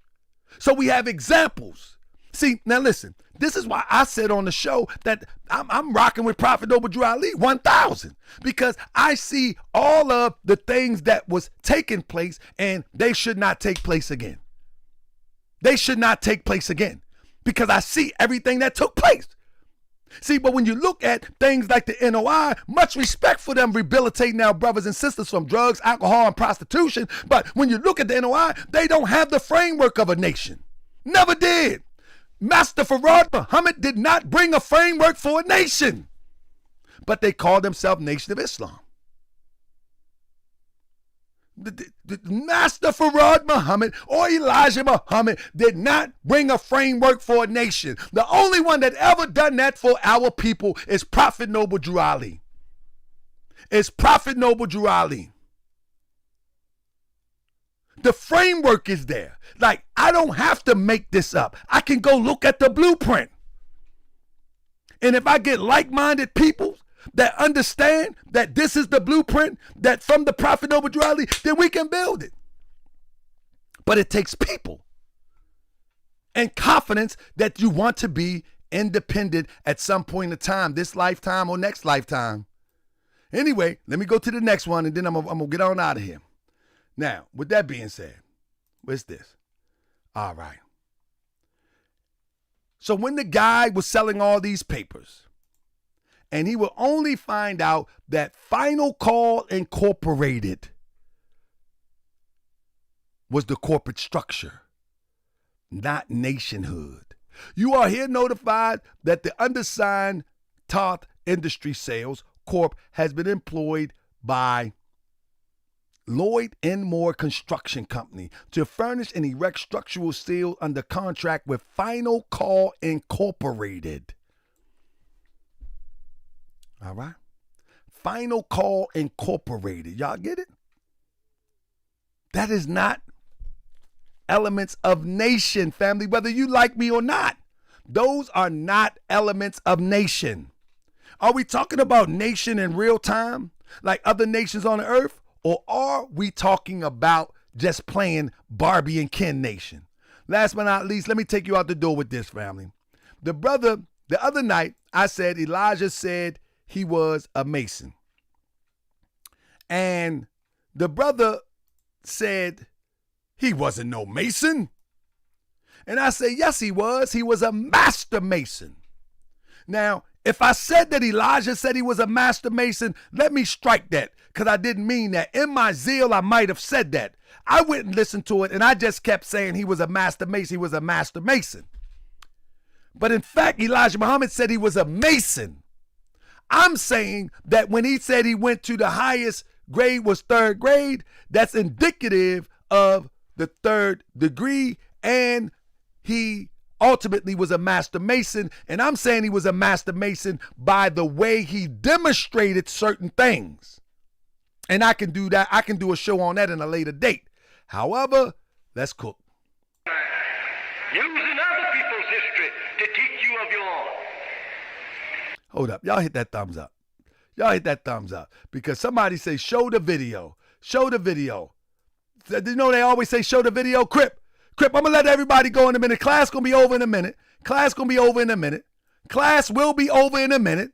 So we have examples. See, now listen, this is why I said on the show that I'm rocking with Prophet Noble Drew Ali 1000, because I see all of the things that was taking place and they should not take place again. They should not take place again because I see everything that took place. See, but when you look at things like the NOI, much respect for them rehabilitating our brothers and sisters from drugs, alcohol, and prostitution. But when you look at the NOI, they don't have the framework of a nation. Never did. Master Farad Muhammad did not bring a framework for a nation, but they called themselves Nation of Islam. The Master Farad Muhammad or Elijah Muhammad did not bring a framework for a nation. The only one that ever done that for our people is Prophet Noble Drew Ali. It's Prophet Noble Drew Ali. The framework is there. Like, I don't have to make this up. I can go look at the blueprint. And if I get like-minded people that understand that this is the blueprint that from the Prophet Noble Drew Ali, then we can build it. But it takes people and confidence that you want to be independent at some point in time, this lifetime or next lifetime. Anyway, let me go to the next one, and then I'm gonna get on out of here. Now, with that being said, what's this? All right. So when the guy was selling all these papers, and he will only find out that Final Call Incorporated was the corporate structure, not nationhood. You are here notified that the undersigned Toth Industry Sales Corp has been employed by Lloyd N. Moore Construction Company to furnish and erect structural steel under contract with Final Call Incorporated. All right? Final Call Incorporated. Y'all get it? That is not elements of nation, family, whether you like me or not. Those are not elements of nation. Are we talking about nation in real time, like other nations on the earth? Or are we talking about just playing Barbie and Ken Nation? Last but not least, let me take you out the door with this, family. The other night, I said Elijah said he was a Mason. And the brother said he wasn't no Mason. And I said, yes, he was. He was a master Mason. Now, if I said that Elijah said he was a master Mason, let me strike that, because I didn't mean that. In my zeal, I might have said that. I went and listened to it, and I just kept saying he was a master Mason. He was a master Mason. But in fact, Elijah Muhammad said he was a Mason. I'm saying that when he said he went to the highest grade was third grade, that's indicative of the third degree, and he ultimately was a master Mason. And I'm saying he was a master Mason by the way he demonstrated certain things. And I can do that. I can do a show on that in a later date. However, let's cook. Using other people's history to teach you of your own. Hold up. Y'all hit that thumbs up. Y'all hit that thumbs up. Because somebody say, show the video. Show the video. You know they always say, show the video. Crip, I'm going to let everybody go in a minute. Class going to be over in a minute. Class will be over in a minute.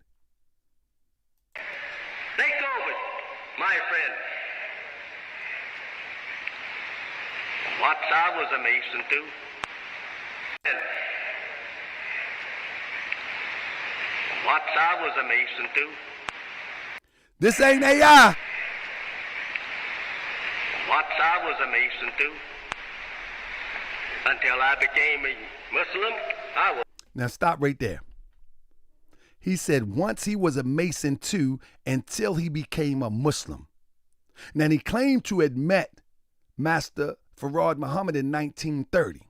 Once I was a Mason too. And once I was a Mason too. This ain't AI. Once I was a Mason too. Until I became a Muslim, I was. Now stop right there. He said once he was a Mason too until he became a Muslim. Now he claimed to have met Master Farad Muhammad in 1930.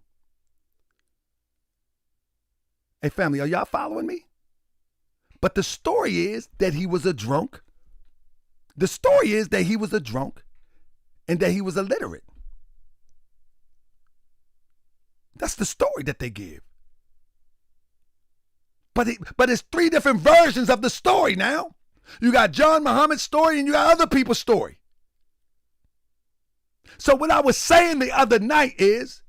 Hey family, are y'all following me? But the story is that he was a drunk. The story is that he was a drunk and that he was illiterate. That's the story that they give. But it's three different versions of the story now. You got John Muhammad's story and you got other people's story. So what I was saying the other night is,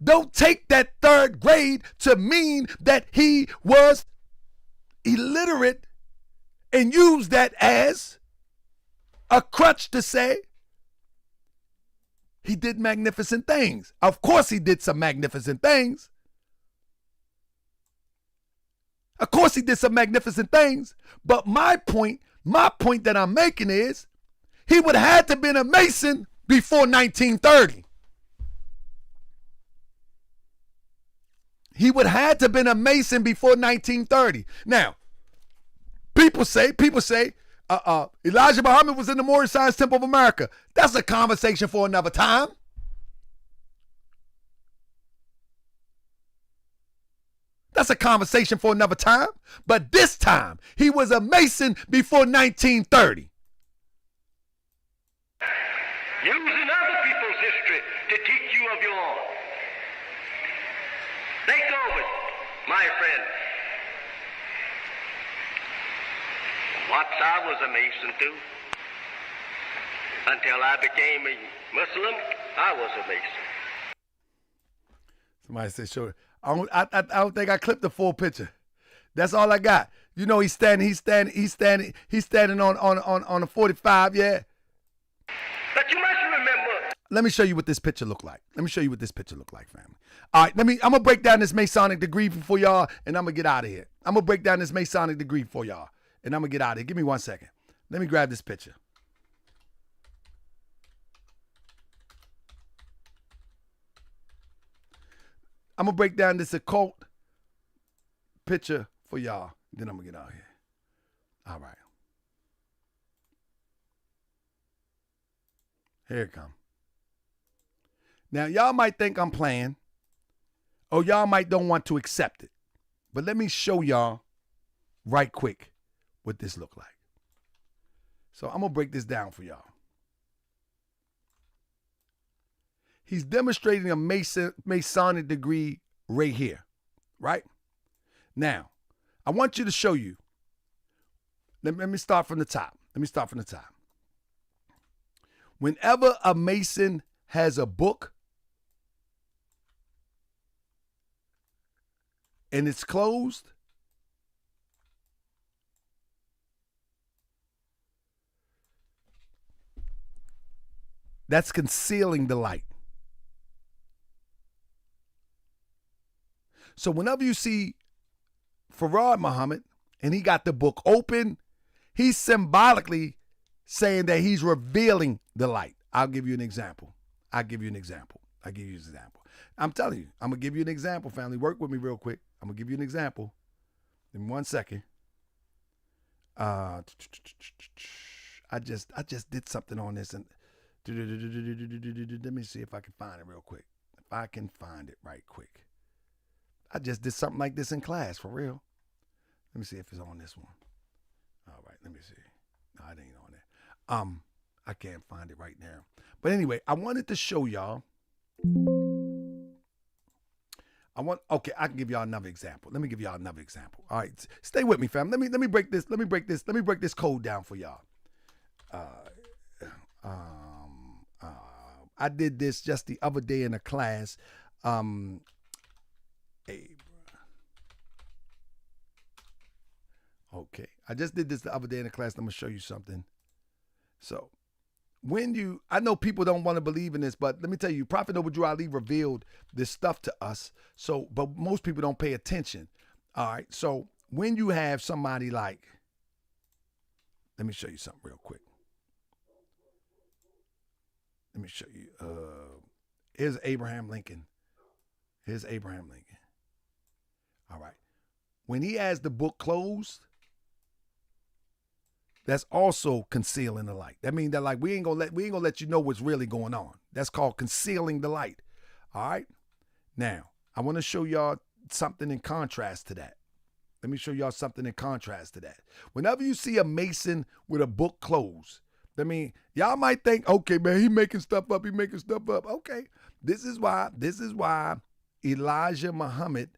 don't take that third grade to mean that he was illiterate and use that as a crutch to say he did magnificent things. Of course he did some magnificent things. Of course he did some magnificent things. But my point that I'm making is he would have had to been a Mason before 1930. He would have had to been a Mason before 1930. Now, people say, Elijah Muhammad was in the Moorish Science Temple of America. That's a conversation for another time. That's a conversation for another time. But this time, he was a Mason before 1930. Using other people's history to teach you of your own. Think of it, my friend. Once I was a Mason too. Until I became a Muslim, I was a Mason. Somebody said, sure. I don't think I clipped the full picture. That's all I got. You know, he's standing on a 45, yeah. But you must remember. Let me show you what this picture look like. Family. All right, I'm gonna break down this Masonic degree for y'all, and I'm gonna get out of here. I'm gonna break down this Masonic degree for y'all, and I'm gonna get out of here. Give me 1 second. Let me grab this picture. I'm gonna break down this occult picture for y'all. Then I'm gonna get out of here. All right. Here it comes. Now, y'all might think I'm playing, or y'all might don't want to accept it. But let me show y'all right quick what this look like. So I'm gonna break this down for y'all. He's demonstrating a Masonic degree right here, right? Now, I want you to show you. Let me start from the top. Whenever a Mason has a book and it's closed, that's concealing the light. So whenever you see Farad Muhammad and he got the book open, he's symbolically saying that he's revealing the light. I'll give you an example. I'm telling you, I'm going to give you an example, family. Work with me real quick. I'm going to give you an example. In 1 second. I just did something on this, and let me see if I can find it real quick. If I can find it right quick. I just did something like this in class, for real. Let me see if it's on this one. All right, let me see. No, it ain't on there. I can't find it right now. But anyway, I wanted to show y'all. Okay, I can give y'all another example. Let me give y'all another example. All right, stay with me, fam. Let me break this code down for y'all. I did this just the other day in a class. Okay, I just did this the other day in a class. I'm gonna show you something. So, I know people don't want to believe in this, but let me tell you, Prophet Noble Drew Ali revealed this stuff to us. So, but most people don't pay attention. All right. So when you have somebody like, let me show you something real quick. Let me show you. Here's Abraham Lincoln. Here's Abraham Lincoln. All right. When he has the book closed, that's also concealing the light. That means that like we ain't gonna let you know what's really going on. That's called concealing the light. All right. Now I want to show y'all something in contrast to that. Let me show y'all something in contrast to that. Whenever you see a Mason with a book closed, I mean, y'all might think, okay, man, he making stuff up. He making stuff up. Okay. This is why Elijah Muhammad.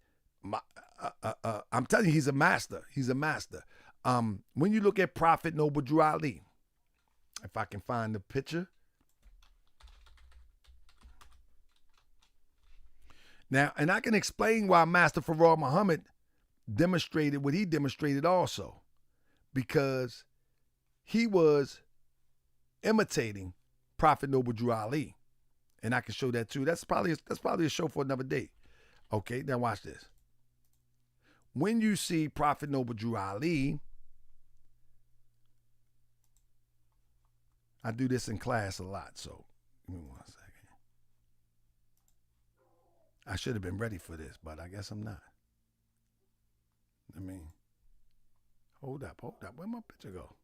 I'm telling you, he's a master. He's a master. When you look at Prophet Noble Drew Ali, if I can find the picture. Now, and I can explain why Master Farrar Muhammad demonstrated what he demonstrated also, because he was imitating Prophet Noble Drew Ali. And I can show that too. That's probably a show for another day. Okay, now watch this. When you see Prophet Noble Drew Ali, I do this in class a lot, so give me 1 second. I should have been ready for this, but I guess I'm not. I mean, hold up. Where'd my picture go?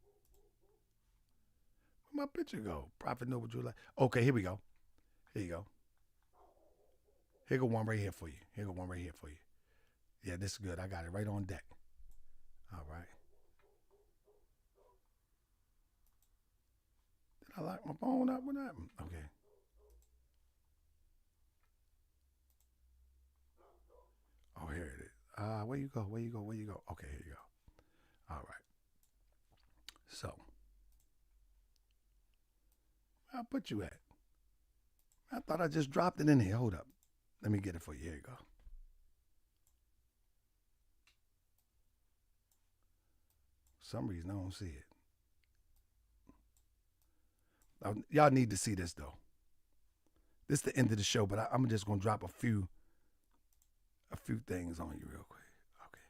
Where'd my picture go? Prophet Noble Drew Ali. Okay, here we go. Here you go. Here go one right here for you. Yeah, this is good. I got it right on deck. All right. Did I lock my phone up? What happened? Okay. Oh, here it is. Where you go? Okay, here you go. All right. So, where I put you at? I thought I just dropped it in here. Hold up. Let me get it for you. Here you go. For some reason, I don't see it. Y'all need to see this, though. This is the end of the show, but I'm just going to drop a few things on you real quick. Okay.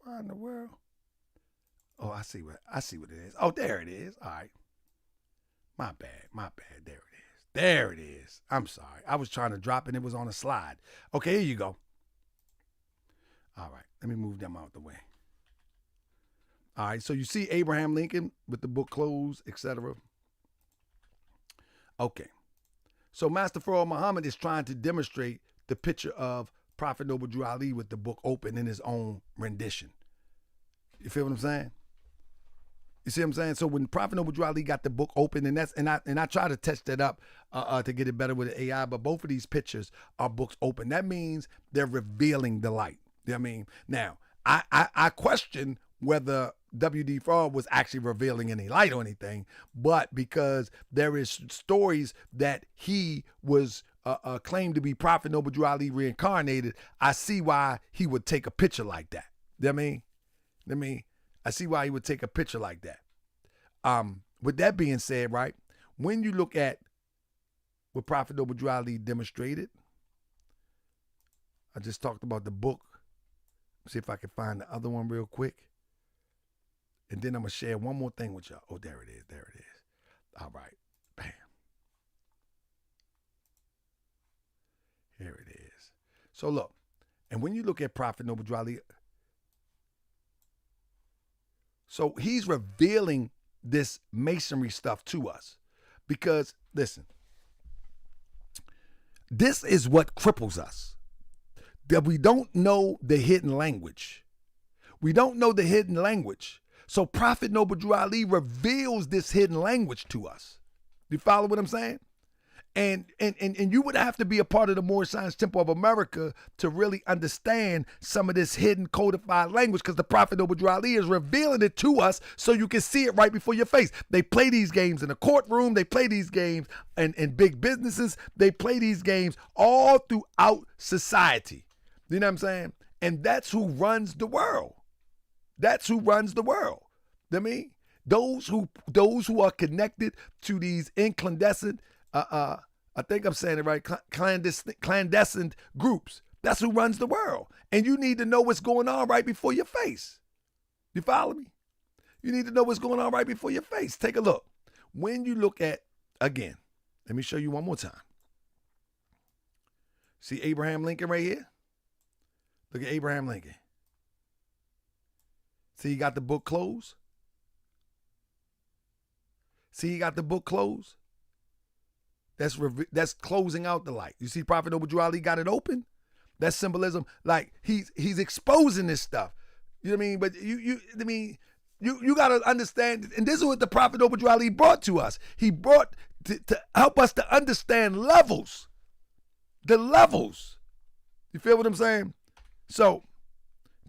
Where in the world? Oh, I see what it is. Oh, there it is. All right. My bad. There it is. I'm sorry. I was trying to drop and it was on a slide. Okay, here you go. All right. Let me move them out the way. All right. So you see Abraham Lincoln with the book closed, etc. Okay. So Master Farrar Muhammad is trying to demonstrate the picture of Prophet Noble Drew Ali with the book open in his own rendition. You feel what I'm saying? You see what I'm saying? So when Prophet Noble Drew Ali got the book open, and I try to test that up to get it better with the AI, but both of these pictures are books open. That means they're revealing the light. You know what I mean? Now, I question whether W.D. Farrar was actually revealing any light or anything, but because there is stories that he was claimed to be Prophet Noble Drew Ali reincarnated, I see why he would take a picture like that. You know what I mean? I see why he would take a picture like that. With that being said, right, when you look at what Prophet Noble Drew Ali demonstrated, I just talked about the book. See if I can find the other one real quick. And then I'm going to share one more thing with y'all. Oh, there it is. All right. Bam. Here it is. So look, and when you look at Prophet Noble Drew Ali, so he's revealing this masonry stuff to us because, listen, this is what cripples us, that we don't know the hidden language. We don't know the hidden language. So Prophet Noble Drew Ali reveals this hidden language to us. You follow what I'm saying? And you would have to be a part of the Moorish Science Temple of America to really understand some of this hidden codified language, because the Prophet Noble Drew Ali is revealing it to us so you can see it right before your face. They play these games in a courtroom. They play these games in big businesses. They play these games all throughout society. You know what I'm saying? And that's who runs the world. That's who runs the world. I mean, Those who are connected to these incandescent, I think I'm saying it right, clandestine groups. That's who runs the world. And you need to know what's going on right before your face. You follow me? You need to know what's going on right before your face. Take a look. When you look at, again, let me show you one more time. See Abraham Lincoln right here? Look at Abraham Lincoln. See, he got the book closed. See, he got the book closed. That's closing out the light. You see, Prophet Noble Drew Ali got it open. That's symbolism. Like he's exposing this stuff. You know what I mean? But you got to understand, and this is what the Prophet Noble Drew Ali brought to us. He brought to help us to understand levels. The levels. You feel what I'm saying? So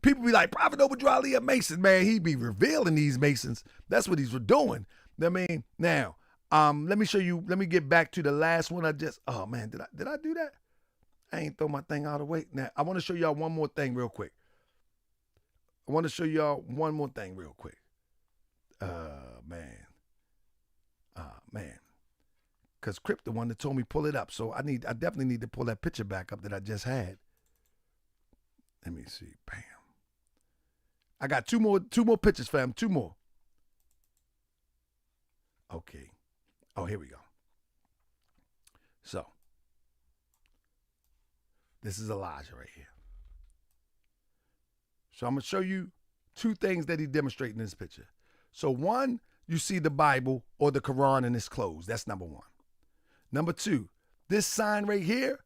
people be like, Prophet Noble Drew Ali a Mason. Man, he be revealing these Masons. That's what he's doing. I mean, now, let me show you, let me get back to the last one oh man, did I do that? I ain't throw my thing out of the way. Now, I want to show y'all one more thing real quick. Man. Because Crip the one that told me pull it up. So I definitely need to pull that picture back up that I just had. Let me see. Bam. I got two more pictures, fam. Two more. Okay. Oh, here we go. So, this is Elijah right here. So I'm going to show you two things that he demonstrated in this picture. So one, you see the Bible or the Quran in his clothes. That's number one. Number two, this sign right here,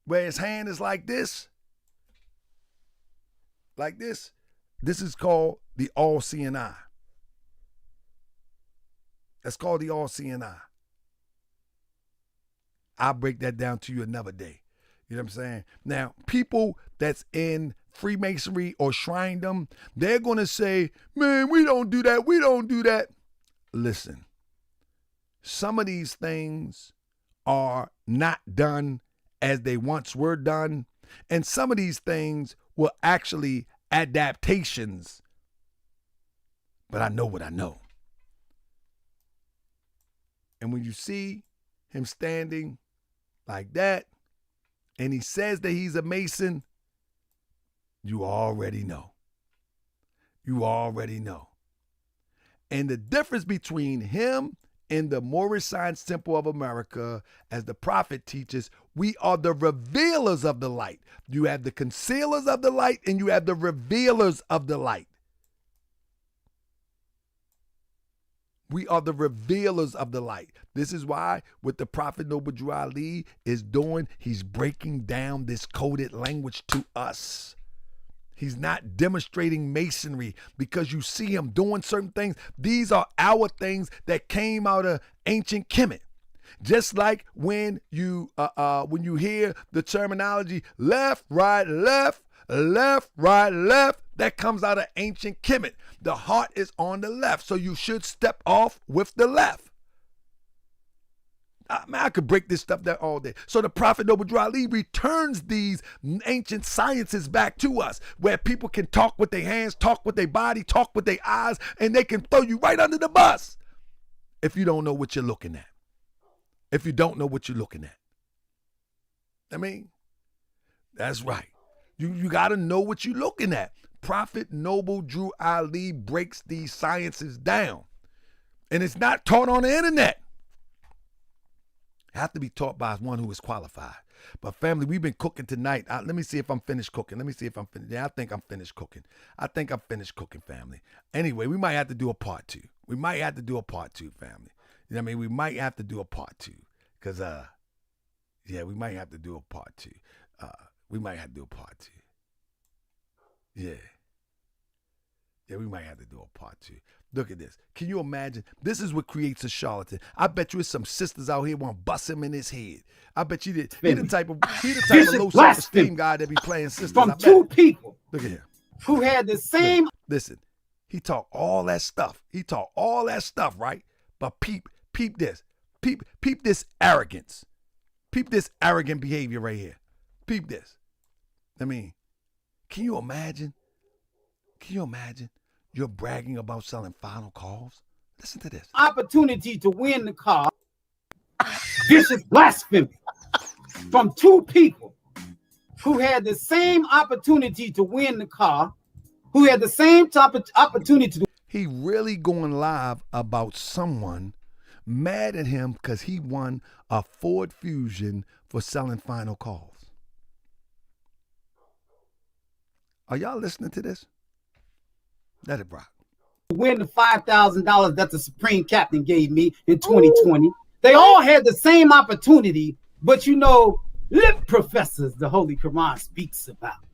where his hand is like this, this is called the all-seeing eye. That's called the all-seeing eye. I'll break that down to you another day. You know what I'm saying? Now, people that's in Freemasonry or Shrindom, they're going to say, man, we don't do that. We don't do that. Listen, some of these things are not done as they once were done. And some of these things were actually adaptations. But I know what I know. And when you see him standing like that, and he says that he's a Mason, you already know. You already know. And the difference between him and the Moorish Science Temple of America, as the prophet teaches, we are the revealers of the light. You have the concealers of the light and you have the revealers of the light. We are the revealers of the light. This is why what the Prophet Noble Drew Ali is doing, he's breaking down this coded language to us. He's not demonstrating masonry because you see him doing certain things. These are our things that came out of ancient Kemet. Just like when you hear the terminology left, right, left, that comes out of ancient Kemet. The heart is on the left, so you should step off with the left. I could break this stuff down all day. So the Prophet Noble Drew Ali returns these ancient sciences back to us, where people can talk with their hands, talk with their body, talk with their eyes, and they can throw you right under the bus if you don't know what you're looking at. If you don't know what you're looking at. I mean, that's right. You got to know what you're looking at. Prophet Noble Drew Ali breaks these sciences down. And it's not taught on the internet. It has to be taught by one who is qualified. But family, we've been cooking tonight. Let me see if I'm finished cooking. Yeah, I think I'm finished cooking. Family. Anyway, we might have to do a part two. Family. You know what I mean? We might have to do a part two. Because, we might have to do a part two. Yeah. Yeah, we might have to do a part two. Look at this. Can you imagine? This is what creates a charlatan. I bet you it's some sisters out here want to bust him in his head. I bet you did. He the type of low self-esteem guy that be playing sisters. From two people. Look at him. Who had the same. Listen, he talk all that stuff. Right? But peep this. Peep this arrogance. Peep this arrogant behavior right here. Peep this. I mean, can you imagine? You're bragging about selling final calls? Listen to this. Opportunity to win the car. Vicious blasphemy from two people who had the same opportunity to win the car, who had the same opportunity to. He really going live about someone mad at him because he won a Ford Fusion for selling final calls. Are y'all listening to this? Let it rock. Win the $5,000 that the Supreme Captain gave me in 2020. Ooh. They all had the same opportunity, but you know, lip professors the Holy Quran speaks about.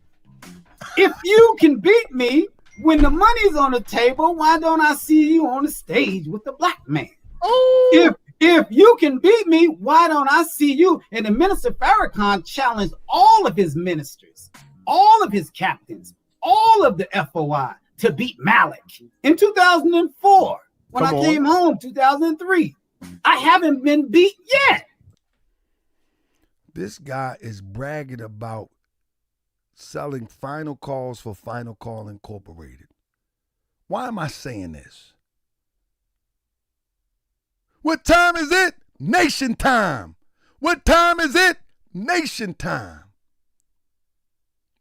If you can beat me when the money's on the table, why don't I see you on the stage with the black man? Ooh. If you can beat me, why don't I see you? And the minister Farrakhan challenged all of his ministers, all of his captains, all of the FOI to beat Malik in 2004 when I came home, 2003. I haven't been beat yet. This guy is bragging about selling final calls for Final Call Incorporated. Why am I saying this? What time is it? Nation time. What time is it? Nation time.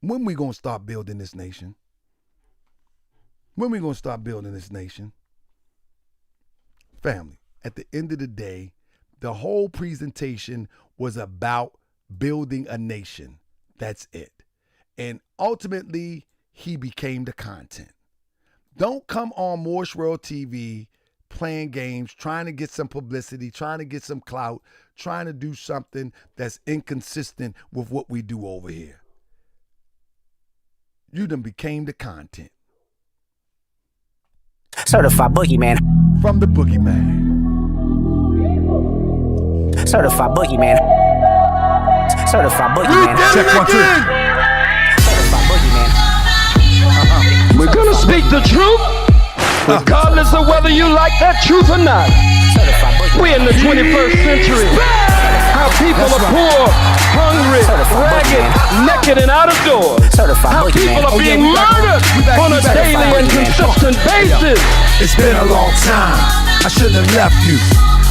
When we gonna start building this nation? When we gonna start building this nation? Family, at the end of the day, the whole presentation was about building a nation. That's it. And ultimately, he became the content. Don't come on Morse World TV playing games, trying to get some publicity, trying to get some clout, trying to do something that's inconsistent with what we do over here. You done became the content. Certified boogeyman. From the boogeyman. Certified boogeyman. Certified boogeyman. Check 1, 2. Certified boogeyman. We're gonna speak the truth, regardless of whether you like that truth or not. We're in the 21st century. How people are poor, hungry, ragged, naked, and out of doors. How people are being murdered on a daily and consistent basis. It's been a long time. I shouldn't have left you.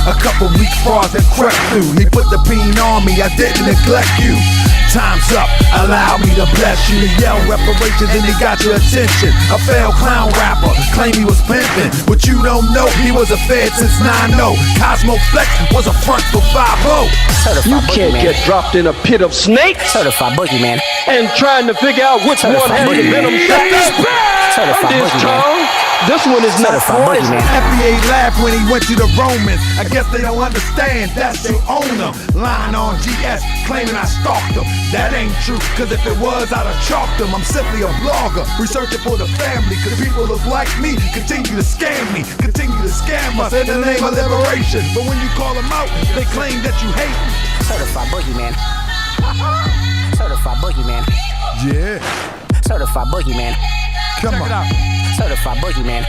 A couple weak bars that crept through. He put the bean on me. I didn't neglect you. Time's up, allow me to bless you. To yell reparations and he got your attention. A failed clown rapper, claim he was pimping. But you don't know, he was a fed since 9-0. Cosmo Flex was a front for 5-0. You can't get dropped in a pit of snakes. Certified boogeyman. And trying to figure out which one has the venom shot. This Charles, this one is not poison. FBA laughed when he went to the Romans. I guess they don't understand, that's their owner. Lying on GS, claiming I stalked them. That ain't true, cause if it was, I'd have chalked them. I'm simply a blogger, researching for the family. Cause people look like me, continue to scam me, continue to scam us in the name of liberation. But when you call them out, they claim that you hate me. Certified boogeyman. Certified boogeyman. Yeah. Certified boogeyman. Come on. Certified boogeyman.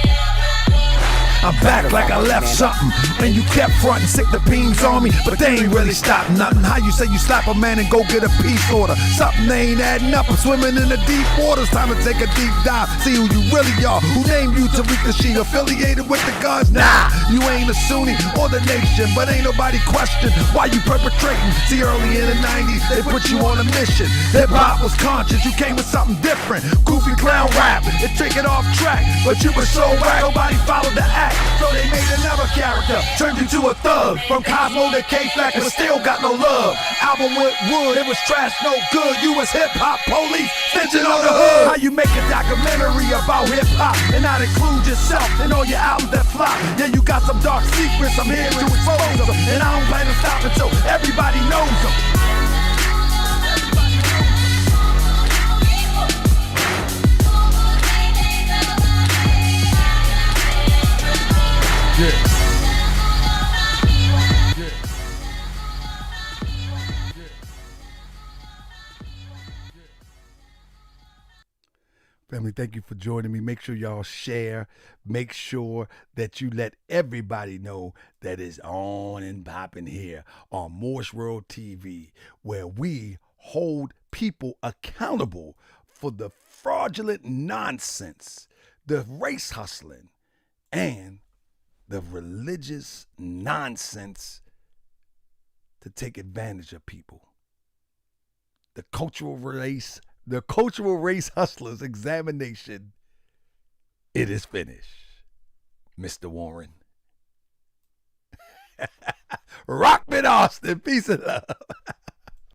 I'm back like I left something. And you kept fronting, sick the beams on me, but they ain't really stopped nothing. How you say you slap a man and go get a peace order? Something they ain't adding up. I'm swimming in the deep waters. Time to take a deep dive. See who you really are. Who named you Tariq Nasheed? Affiliated with the guns? Nah, you ain't a Sunni or the nation. But ain't nobody question why you perpetrating. See, early in the 90s, they put you on a mission. Hip-hop was conscious. You came with something different. Goofy clown rap. It took it off track. But you were so whack, nobody followed the act. So they made another character, turned you to a thug. From Cosmo to K-Flack, but still got no love. Album with wood, it was trash, no good. You was hip-hop police, stitching on the hood. How you make a documentary about hip-hop and not include yourself in all your albums that flop? Yeah, you got some dark secrets, I'm here to expose them. And I don't plan to stop until everybody knows them. Yeah. Yeah. Family, thank you for joining me. Make sure y'all share. Make sure that you let everybody know that it's on and popping here on Morse World TV, where we hold people accountable for the fraudulent nonsense the race hustling, and the religious nonsense to take advantage of people. The cultural race hustlers examination. It is finished, Mr. Warren. Rockman Austin, peace and love.